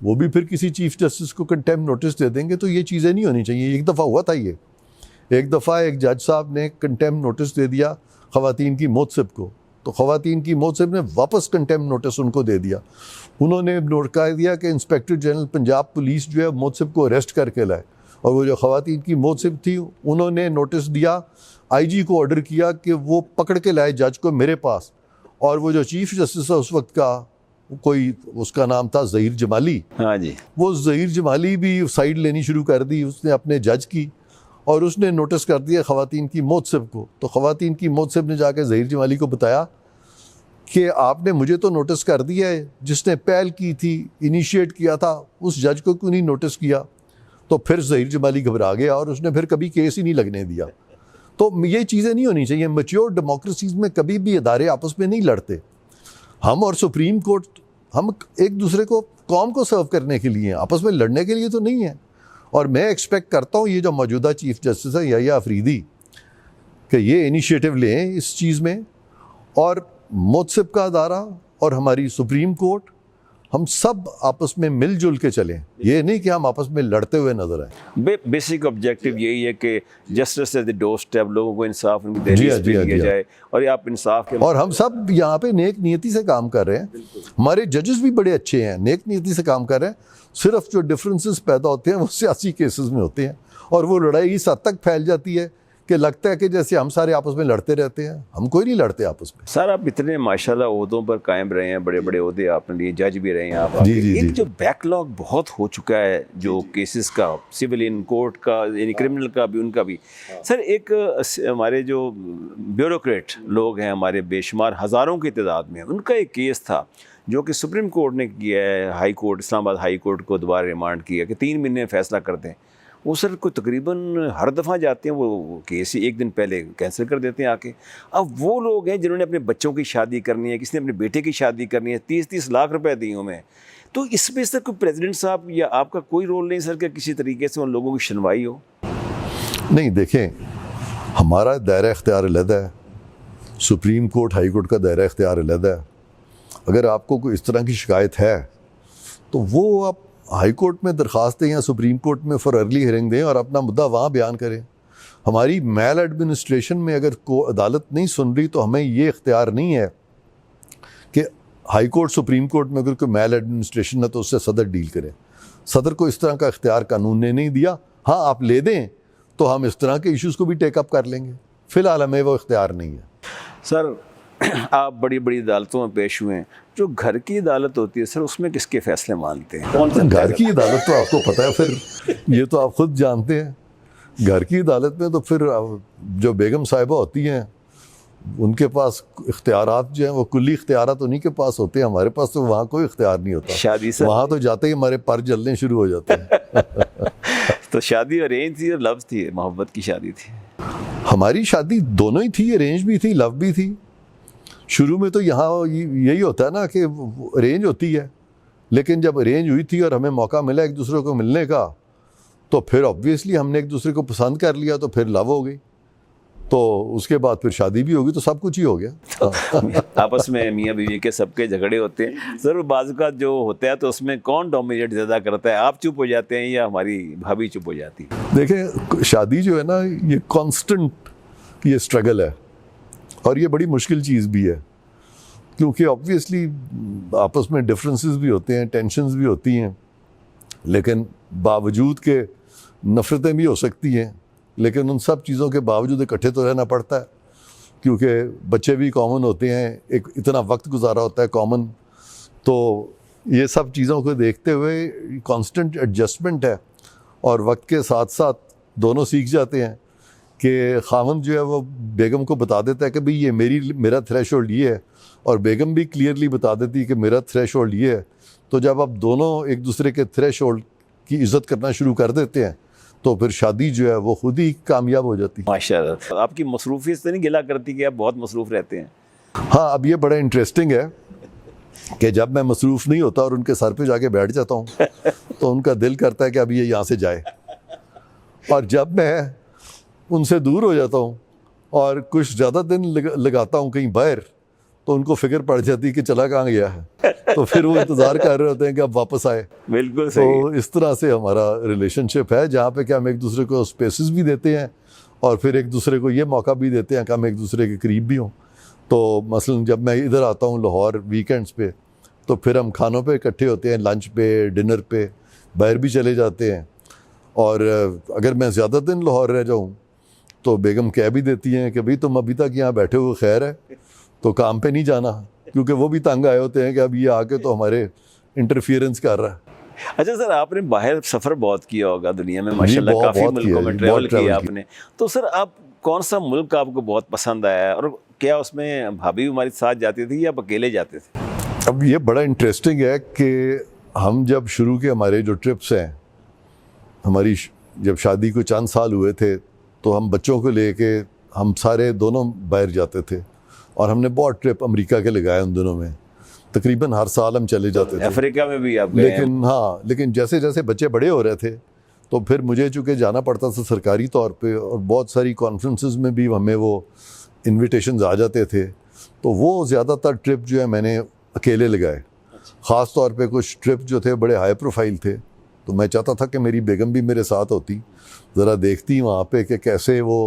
[SPEAKER 1] वो भी फिर किसी चीफ जस्टिस को कंटेम्प्ट नोटिस दे देंगे, तो ये चीज़ें नहीं होनी चाहिए। एक दफ़ा हुआ था ये, एक दफ़ा एक जज साहब ने कंटेम्प्ट नोटिस दे दिया ख़वातीन की मोतसिब को, तो ख़वातीन की मोतसिब ने वापस कंटेम्प्ट नोटिस उनको दे दिया। उन्होंने नोट कर दिया कि इंस्पेक्टर जनरल पंजाब पुलिस जो है मोतसिब को अरेस्ट करके लाए, और वो जो ख़वातीन की मोतसिब थी उन्होंने नोटिस दिया, आईजी को ऑर्डर किया कि वो पकड़ के लाए जज को मेरे पास। और वो जो चीफ जस्टिस है उस वक्त का, कोई उसका नाम था ज़हीर जमाली,
[SPEAKER 2] हाँ जी,
[SPEAKER 1] वो ज़हीर जमाली भी साइड लेनी शुरू कर दी उसने अपने जज की, और उसने नोटिस कर दिया ख़वातीन की मोतसिब को। तो ख़वातीन की मोतसिब ने जाके ज़हीर जमाली को बताया कि आपने मुझे तो नोटिस कर दिया है, जिसने पहल की थी, इनिशिएट किया था, उस जज को क्यों नहीं नोटिस किया। तो फिर ज़हीर जमाली घबरा गया और उसने फिर कभी केस ही नहीं लगने दिया। तो ये चीज़ें नहीं होनी चाहिए। मैच्योर डेमोक्रेसीज़ में कभी भी इदारे आपस में नहीं लड़ते। हम और सुप्रीम कोर्ट, हम एक दूसरे को, कौम को सर्व करने के लिए, आपस में लड़ने के लिए तो नहीं है। और मैं एक्सपेक्ट करता हूँ ये जो मौजूदा चीफ जस्टिस है याह्या अफरीदी, कि ये इनिशिएटिव लें इस चीज़ में, और मोतसिब का अदारा और हमारी सुप्रीम कोर्ट हम सब आपस में मिलजुल के चलें, ये नहीं कि हम आपस में लड़ते हुए नजर आए।
[SPEAKER 2] बेसिक ऑब्जेक्टिव यही है कि justice at the door step, लोगों को इंसाफ उनकी
[SPEAKER 1] जी
[SPEAKER 2] दहलीज
[SPEAKER 1] हाँ,
[SPEAKER 2] पे
[SPEAKER 1] जी हाँ,
[SPEAKER 2] दिया
[SPEAKER 1] जी हाँ।
[SPEAKER 2] जाए और ये आप इंसाफ के
[SPEAKER 1] और हम सब यहाँ पे नेक नीयति से काम कर रहे हैं, हमारे जजेस भी बड़े अच्छे हैं, नेक नीयति से काम कर रहे हैं। सिर्फ जो डिफरेंसेस पैदा होते हैं वो सियासी केसेस में होते हैं, और वो लड़ाई इस हद तक फैल जाती है कि लगता है कि जैसे हम सारे आपस में लड़ते रहते हैं। हम कोई नहीं लड़ते आपस में।
[SPEAKER 2] सर आप इतने माशाल्लाह ओहदों पर कायम रहे हैं, बड़े बड़े ओहदे आपने लिए, जज भी रहे हैं आप।
[SPEAKER 1] जी, जी,
[SPEAKER 2] एक
[SPEAKER 1] जी।
[SPEAKER 2] जो बैकलॉग बहुत हो चुका है जो केसेस का, सिविलियन कोर्ट का यानी क्रिमिनल का भी, उनका भी। सर एक हमारे जो ब्यूरोक्रेट लोग हैं हमारे, बेशुमार हज़ारों की तादाद में, उनका एक केस था जो कि सुप्रीम कोर्ट ने किया है, high court, Islamabad high court को दोबारा रिमांड किया कि 3 महीने में फैसला कर दें। वो सर को तकरीबन हर दफ़ा जाते हैं, वो केस ही एक दिन पहले कैंसिल कर देते हैं आके। अब वो लोग हैं जिन्होंने अपने बच्चों की शादी करनी है, किसी ने अपने बेटे की शादी करनी है, 30-30 लाख रुपए दिए हमें। तो इसमें सर कोई प्रेसिडेंट साहब या आपका कोई रोल नहीं सर कि किसी तरीके से उन लोगों की सुनवाई हो?
[SPEAKER 1] नहीं, देखें, हमारा दायरा इख्तियार अलग है, सुप्रीम कोर्ट हाई कोर्ट का दायरा इख्तियार अलग है। अगर आपको कोई इस तरह की शिकायत है तो वो आप हाई कोर्ट में दरख्वास्त दें या सुप्रीम कोर्ट में फॉर अर्ली हियरिंग दें और अपना मुद्दा वहाँ बयान करें। हमारी मेल एडमिनिस्ट्रेशन में अगर को अदालत नहीं सुन रही तो हमें ये इख्तियार नहीं है कि हाई कोर्ट सुप्रीम कोर्ट में अगर कोई मेल एडमिनिस्ट्रेशन है तो उससे सदर डील करे। सदर को इस तरह का इख्तियार कानून ने नहीं दिया। हाँ, आप ले दें तो हम इस तरह के इश्यूज़ को भी टेकअप कर लेंगे, फ़िलहाल हमें वो इख्तियार नहीं है।
[SPEAKER 2] सर आप बड़ी बड़ी अदालतों में पेश हुए हैं, जो घर की अदालत होती है सर उसमें किसके फैसले मानते हैं? कौन सा
[SPEAKER 1] घर की अदालत तो आपको पता है, फिर ये तो आप खुद जानते हैं। घर की अदालत में तो फिर जो बेगम साहिबा होती हैं उनके पास इख्तियारात जो हैं वो कुल्ली इख्तियारात उन्हीं के पास होते हैं। हमारे पास तो वहाँ कोई इख्तियार नहीं होता।
[SPEAKER 2] शादी से
[SPEAKER 1] वहाँ तो जाते ही हमारे पर जलने शुरू हो जाते हैं।
[SPEAKER 2] तो शादी अरेंज थी और लव थी, मोहब्बत की शादी थी?
[SPEAKER 1] हमारी शादी दोनों ही थी, अरेंज भी थी, लव भी थी। शुरू में तो यहाँ यही होता है ना कि अरेंज होती है, लेकिन जब अरेंज हुई थी और हमें मौका मिला एक दूसरे को मिलने का तो फिर ऑब्वियसली हमने एक दूसरे को पसंद कर लिया, तो फिर लव हो गई, तो उसके बाद फिर शादी भी होगी, तो सब कुछ ही हो गया।
[SPEAKER 2] तो आपस में मियाँ बीवी के सबके झगड़े होते हैं सर, बाज़ का जो होता है तो उसमें कौन डोमिनेट ज़्यादा करता है? आप चुप हो जाते हैं या हमारी भाभी चुप हो जाती है?
[SPEAKER 1] देखें, शादी जो है ना ये कांस्टेंट ये स्ट्रगल है और ये बड़ी मुश्किल चीज़ भी है, क्योंकि ऑब्वियसली आपस में डिफरेंसेस भी होते हैं, टेंशन्स भी होती हैं, लेकिन बावजूद के नफ़रतें भी हो सकती हैं, लेकिन उन सब चीज़ों के बावजूद इकट्ठे तो रहना पड़ता है, क्योंकि बच्चे भी कॉमन होते हैं, एक इतना वक्त गुजारा होता है कॉमन, तो ये सब चीज़ों को देखते हुए कांस्टेंट एडजस्टमेंट है। और वक्त के साथ साथ दोनों सीख जाते हैं कि खामन जो है वो बेगम को बता देता है कि भाई ये मेरा थ्रेशोल्ड ये है, और बेगम भी क्लियरली बता देती है कि मेरा थ्रेशोल्ड ये है। तो जब आप दोनों एक दूसरे के थ्रेशोल्ड की इज़्ज़त करना शुरू कर देते हैं तो फिर शादी जो है वो खुद ही कामयाब हो जाती है।
[SPEAKER 2] माशाल्लाह, आपकी मसरूफियत से नहीं गिला करती कि आप बहुत मसरूफ़ रहते हैं?
[SPEAKER 1] हाँ, अब ये बड़ा इंटरेस्टिंग है कि जब मैं मसरूफ़ नहीं होता और उनके सर पे जाके बैठ जाता हूँ तो उनका दिल करता है कि अब ये यहाँ से जाए, और जब मैं उनसे दूर हो जाता हूँ और कुछ ज़्यादा दिन लगाता हूँ कहीं बाहर तो उनको फिक्र पड़ जाती है कि चला कहाँ गया है, तो फिर वो इंतज़ार कर रहे होते हैं कि अब वापस आए।
[SPEAKER 2] बिल्कुल सही।
[SPEAKER 1] तो इस तरह से हमारा रिलेशनशिप है, जहाँ पे कि हम एक दूसरे को स्पेसेस भी देते हैं और फिर एक दूसरे को ये मौका भी देते हैं कि हम एक दूसरे के करीब भी हों। तो मसलन जब मैं इधर आता हूँ लाहौर वीकेंड्स पे, तो फिर हम खानों पे इकट्ठे होते हैं, लंच पे, डिनर पे, बाहर भी चले जाते हैं। और अगर मैं ज़्यादा दिन लाहौर रह जाऊँ तो बेगम कह भी देती हैं कि भाई तुम अभी तक यहाँ बैठे हुए खैर है, तो काम पे नहीं जाना, क्योंकि वो भी तंग आए होते हैं कि अब ये आके तो हमारे इंटरफियरेंस कर रहा है।
[SPEAKER 2] अच्छा सर, आपने बाहर सफ़र बहुत किया होगा दुनिया में माशाल्लाह, काफ़ी मुल्कों में ट्रैवल किया आपने, तो सर आप कौन सा मुल्क आपको बहुत पसंद आया, और क्या उसमें भाभी हमारे साथ जाती थी या आप अकेले जाते थे?
[SPEAKER 1] अब ये बड़ा इंटरेस्टिंग है कि हम जब शुरू के हमारे जो ट्रिप्स हैं, हमारी जब शादी को चंद साल हुए थे तो हम बच्चों को लेके हम सारे दोनों बाहर जाते थे, और हमने बहुत ट्रिप अमेरिका के लगाए उन दिनों में, तकरीबन हर साल हम चले जाते थे।
[SPEAKER 2] अफ्रीका में भी आप गए?
[SPEAKER 1] लेकिन जैसे जैसे बच्चे बड़े हो रहे थे तो फिर मुझे चूँकि जाना पड़ता था सरकारी तौर पे, और बहुत सारी कॉन्फ्रेंसेस में भी हमें वो इन्विटेशंस आ जाते थे, तो वो ज़्यादातर ट्रिप जो है मैंने अकेले लगाए। ख़ास तौर पे कुछ ट्रिप जो थे बड़े हाई प्रोफाइल थे, तो मैं चाहता था कि मेरी बेगम भी मेरे साथ होती, ज़रा देखती वहाँ पे कि कैसे वो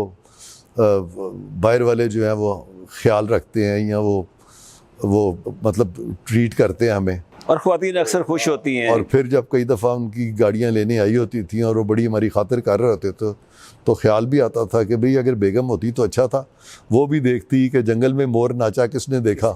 [SPEAKER 1] बाहर वाले जो हैं वो ख्याल रखते हैं या वो मतलब ट्रीट करते हैं हमें।
[SPEAKER 2] और ख़वातीन अक्सर खुश होती हैं।
[SPEAKER 1] और फिर जब कई दफ़ा उनकी गाड़ियाँ लेने आई होती थी और वो बड़ी हमारी खातिर कर रहे होते तो ख्याल भी आता था कि भाई अगर बेगम होती तो अच्छा था, वो भी देखती कि जंगल में मोर नाचा किसने देखा।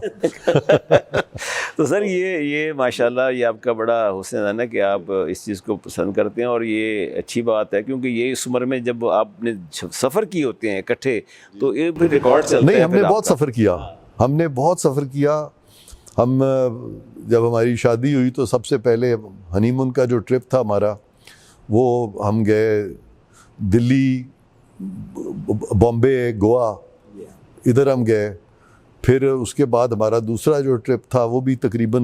[SPEAKER 2] तो सर ये माशाल्लाह ये आपका बड़ा हुस्न है ना कि आप इस चीज़ को पसंद करते हैं, और ये अच्छी बात है क्योंकि ये इस उम्र में जब आपने सफ़र किए होते हैं इकट्ठे तो ये फिर रिकॉर्ड चलते हैं।
[SPEAKER 1] नहीं, हमने बहुत सफ़र किया, हमने बहुत सफ़र किया। हम जब हमारी शादी हुई तो सबसे पहले हनीमून का जो ट्रिप था हमारा, वो हम गए दिल्ली, बॉम्बे, गोवा, इधर हम गए। फिर उसके बाद हमारा दूसरा जो ट्रिप था वो भी तकरीबन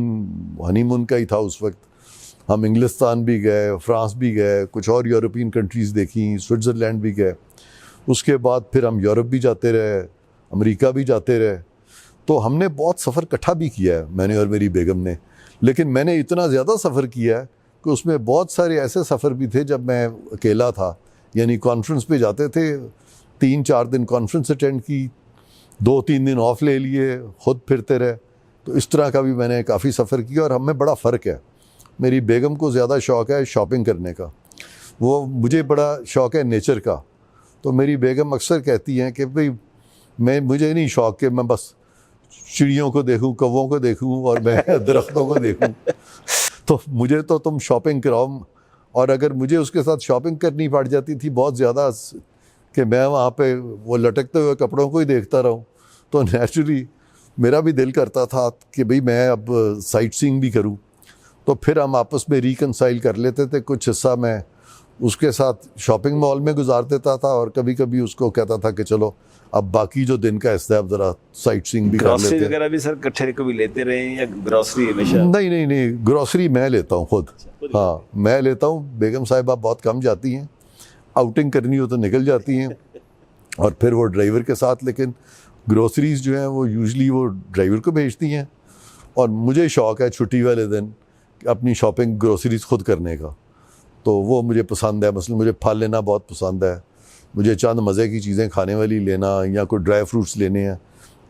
[SPEAKER 1] हनीमून का ही था उस वक्त। हम इंग्लिस्तान भी गए, फ्रांस भी गए, कुछ और यूरोपियन कंट्रीज़ देखी, स्विट्ज़रलैंड भी गए। उसके बाद फिर हम यूरोप भी जाते रहे, अमेरिका भी जाते रहे। तो हमने बहुत सफ़र इकट्ठा भी किया है, मैंने और मेरी बेगम ने। लेकिन मैंने इतना ज़्यादा सफ़र किया है कि उसमें बहुत सारे ऐसे सफ़र भी थे जब मैं अकेला था, यानी कॉन्फ्रेंस पे जाते थे, 3-4 दिन कॉन्फ्रेंस अटेंड की, 2-3 दिन ऑफ ले लिए, खुद फिरते रहे। तो इस तरह का भी मैंने काफ़ी सफ़र किया। और हमें बड़ा फ़र्क है, मेरी बेगम को ज़्यादा शौक़ है शॉपिंग करने का, वो मुझे बड़ा शौक़ है नेचर का। तो मेरी बेगम अक्सर कहती हैं कि भाई मुझे नहीं शौक़ कि मैं बस चिड़ियों को देखूं, कौवों को देखूं और मैं दरख्तों को देखूं। तो मुझे तो तुम शॉपिंग कराओ। और अगर मुझे उसके साथ शॉपिंग करनी पड़ जाती थी बहुत ज़्यादा कि मैं वहाँ पे वो लटकते हुए कपड़ों को ही देखता रहूं, तो नेचुरली मेरा भी दिल करता था कि भाई मैं अब साइट सीइंग भी करूं। तो फिर हम आपस में रिकनसाइल कर लेते थे, कुछ हिस्सा मैं उसके साथ शॉपिंग मॉल में गुजार देता था और कभी कभी उसको कहता था कि चलो अब बाकी जो दिन का हिस्सा है अब ज़रा साइट सीइंग भी कर लेते हैं।
[SPEAKER 2] ग्रोसरी वगैरह भी सर इकट्ठे कभी लेते रहे हैं या ग्रोसरी हमेशा?
[SPEAKER 1] नहीं, ग्रोसरी मैं लेता हूँ खुद। हाँ, मैं लेता हूँ। बेगम साहिबा बहुत कम जाती हैं, आउटिंग करनी हो तो निकल जाती हैं और फिर वो ड्राइवर के साथ। लेकिन ग्रोसरीज जो हैं वो यूजली वो ड्राइवर को भेजती हैं। और मुझे शौक़ है छुट्टी वाले दिन अपनी शॉपिंग ग्रोसरीज खुद करने का, तो वो मुझे पसंद है। मसलन मुझे फल लेना बहुत पसंद है, मुझे चंद मज़े की चीज़ें खाने वाली लेना या कोई ड्राई फ्रूट्स लेने हैं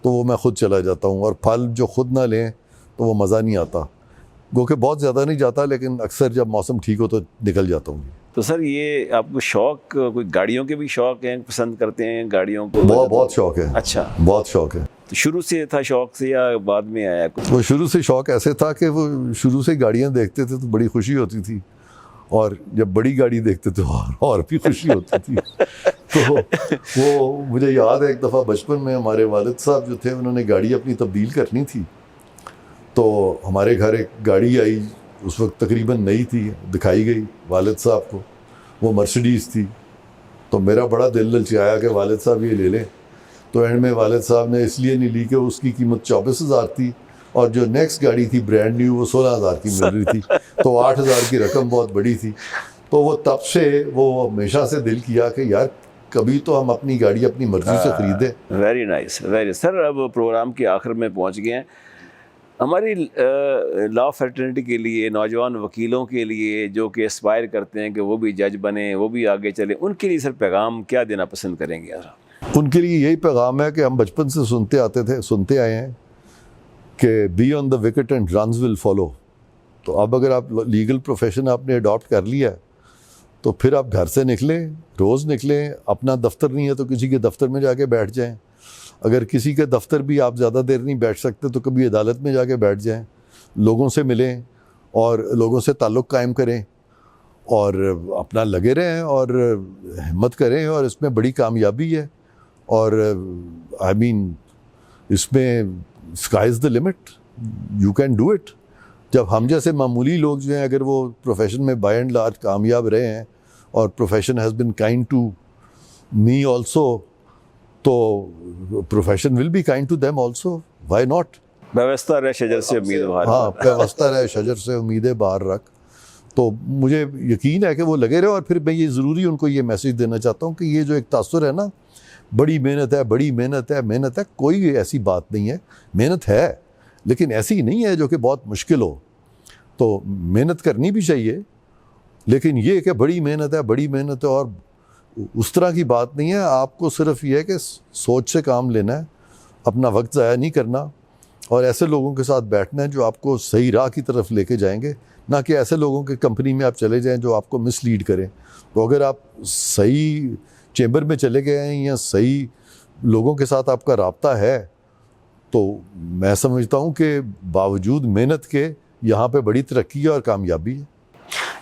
[SPEAKER 1] तो वो मैं ख़ुद चला जाता हूँ। और फल जो ख़ुद ना लें तो वो मज़ा नहीं आता, गो के बहुत ज़्यादा नहीं जाता, लेकिन अक्सर जब मौसम ठीक हो तो निकल जाता हूँ।
[SPEAKER 2] तो सर ये आपको शौक़ कोई गाड़ियों के भी शौक़ हैं, पसंद करते हैं गाड़ियों को?
[SPEAKER 1] बहुत शौक़ है।
[SPEAKER 2] अच्छा,
[SPEAKER 1] बहुत शौक़ है।
[SPEAKER 2] तो शुरू से था शौक़ से या बाद में आया कुछ?
[SPEAKER 1] वो शुरू से शौक़ ऐसे था कि वो शुरू से गाड़ियाँ देखते थे तो बड़ी खुशी होती थी, और जब बड़ी गाड़ी देखते थे और भी खुशी होती थी। तो वो मुझे याद है एक दफ़ा बचपन में हमारे वालिद साहब जो थे उन्होंने गाड़ी अपनी तब्दील करनी थी, तो हमारे घर एक गाड़ी आई, उस वक्त तकरीबन नई थी, दिखाई गई वालिद साहब को, वो मर्सिडीज़ थी। तो मेरा बड़ा दिल ललचाया कि वालिद साहब ये ले लें। तो एंड में वालिद साहब ने इसलिए नहीं ली कि उसकी कीमत 24,000 थी और जो नेक्स्ट गाड़ी थी ब्रांड न्यू वो 16,000 की मिल रही थी, तो 8,000 की रकम बहुत बड़ी थी। तो वो तब से वो हमेशा से दिल किया कि यार कभी तो हम अपनी गाड़ी अपनी मर्जी से खरीदें।
[SPEAKER 2] Very nice, very. सर अब प्रोग्राम के आखिर में पहुंच गए हैं। हमारी लॉ फ्रेटर्निटी के लिए, नौजवान वकीलों के लिए जो कि एस्पायर करते हैं कि वो भी जज बने, वो भी आगे चले, उनके लिए सर पैगाम क्या देना पसंद करेंगे? यार
[SPEAKER 1] उनके लिए यही पैगाम है कि हम बचपन से सुनते आए हैं कि be on the wicket and runs will follow. तो अब अगर आप लीगल प्रोफेशन आपने अडॉप्ट कर लिया है तो फिर आप घर से निकलें, रोज़ निकलें। अपना दफ्तर नहीं है तो किसी के दफ्तर में जाके बैठ जाएं। अगर किसी के दफ्तर भी आप ज़्यादा देर नहीं बैठ सकते तो कभी अदालत में जाके बैठ जाएं, लोगों से मिलें और लोगों से ताल्लुक़ कायम करें और अपना लगे रहें और हिम्मत करें। और इसमें बड़ी कामयाबी है। और आई मीन इसमें sky is the limit, you can do it. जब हम जैसे मामूली लोग जो हैं अगर वो प्रोफेशन में बाय एंड लार्ज कामयाब रहे हैं और profession has been kind to me also, तो profession will be kind to them also, why not.
[SPEAKER 2] व्यवस्था रहे शजर से उम्मीद बाहर।
[SPEAKER 1] हाँ, व्यवस्था रहे शजर से उम्मीदें बाहर रख। तो मुझे यकीन है कि वो लगे रहे। और फिर मैं ये ज़रूरी उनको ये मैसेज देना चाहता हूँ कि ये जो एक तासुर है ना, बड़ी मेहनत है, बड़ी मेहनत है, मेहनत है, कोई ऐसी बात नहीं है। मेहनत है लेकिन ऐसी नहीं है जो कि बहुत मुश्किल हो। तो मेहनत करनी भी चाहिए, लेकिन ये कि बड़ी मेहनत है और उस तरह की बात नहीं है। आपको सिर्फ ये है कि सोच से काम लेना है, अपना वक्त ज़ाया नहीं करना और ऐसे लोगों के साथ बैठना है जो आपको सही राह की तरफ लेके जाएंगे, ना कि ऐसे लोगों के कंपनी में आप चले जाएं जो आपको मिसलीड करें। तो अगर आप सही चेंबर में चले गए हैं या सही लोगों के साथ आपका राब्ता है, तो मैं समझता हूँ कि बावजूद मेहनत के यहाँ पे बड़ी तरक्की है और कामयाबी है।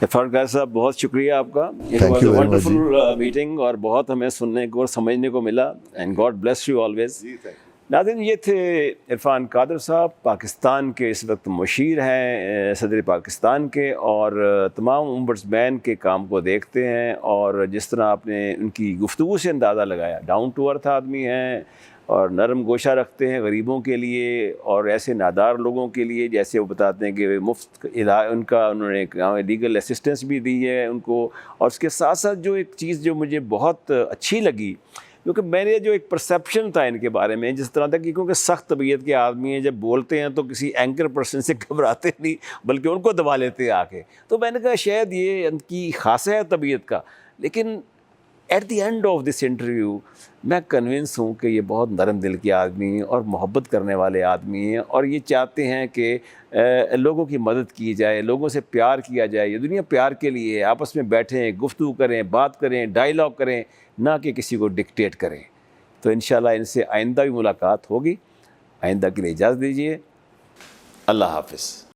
[SPEAKER 2] इरफान कादर साहब, बहुत शुक्रिया आपका।
[SPEAKER 1] Thank you very much,
[SPEAKER 2] wonderful meeting और बहुत हमें सुनने को और समझने को मिला। And God bless you always. नाज़रीन, ये थे इरफान कादर साहब, पाकिस्तान के इस वक्त मुशीर हैं, सदर पाकिस्तान के, और तमाम ओम्बड्समैन के काम को देखते हैं। और जिस तरह आपने उनकी गुफ्तगू से अंदाज़ा लगाया, डाउन टू अर्थ आदमी हैं और नरम गोशा रखते हैं गरीबों के लिए और ऐसे नादार लोगों के लिए, जैसे वो बताते हैं कि मुफ्त उनका उन्होंने लीगल असिस्टेंस भी दी है उनको। और उसके साथ साथ जो एक चीज़ जो मुझे बहुत अच्छी लगी, क्योंकि मैंने जो एक परसेप्शन था इनके बारे में जिस तरह था कि क्योंकि सख्त तबीयत के आदमी हैं, जब बोलते हैं तो किसी एंकर पर्सन से घबराते नहीं बल्कि उनको दबा लेते हैं आके। तो मैंने कहा शायद ये इनकी खासा है तबीयत का, लेकिन at the end of this interview मैं कन्विंस हूँ कि ये बहुत नरम दिल के आदमी हैं और मोहब्बत करने वाले आदमी हैं और ये चाहते हैं कि लोगों की मदद की जाए, लोगों से प्यार किया जाए। ये दुनिया प्यार के लिए है, आपस में बैठें, गुफ्तगू करें, बात करें, डायलॉग करें, ना कि किसी को डिक्टेट करें। तो इंशाल्लाह इनसे आइंदा भी मुलाकात होगी। आइंदा के लिए इजाज़त दीजिए। अल्लाह हाफ़िज़।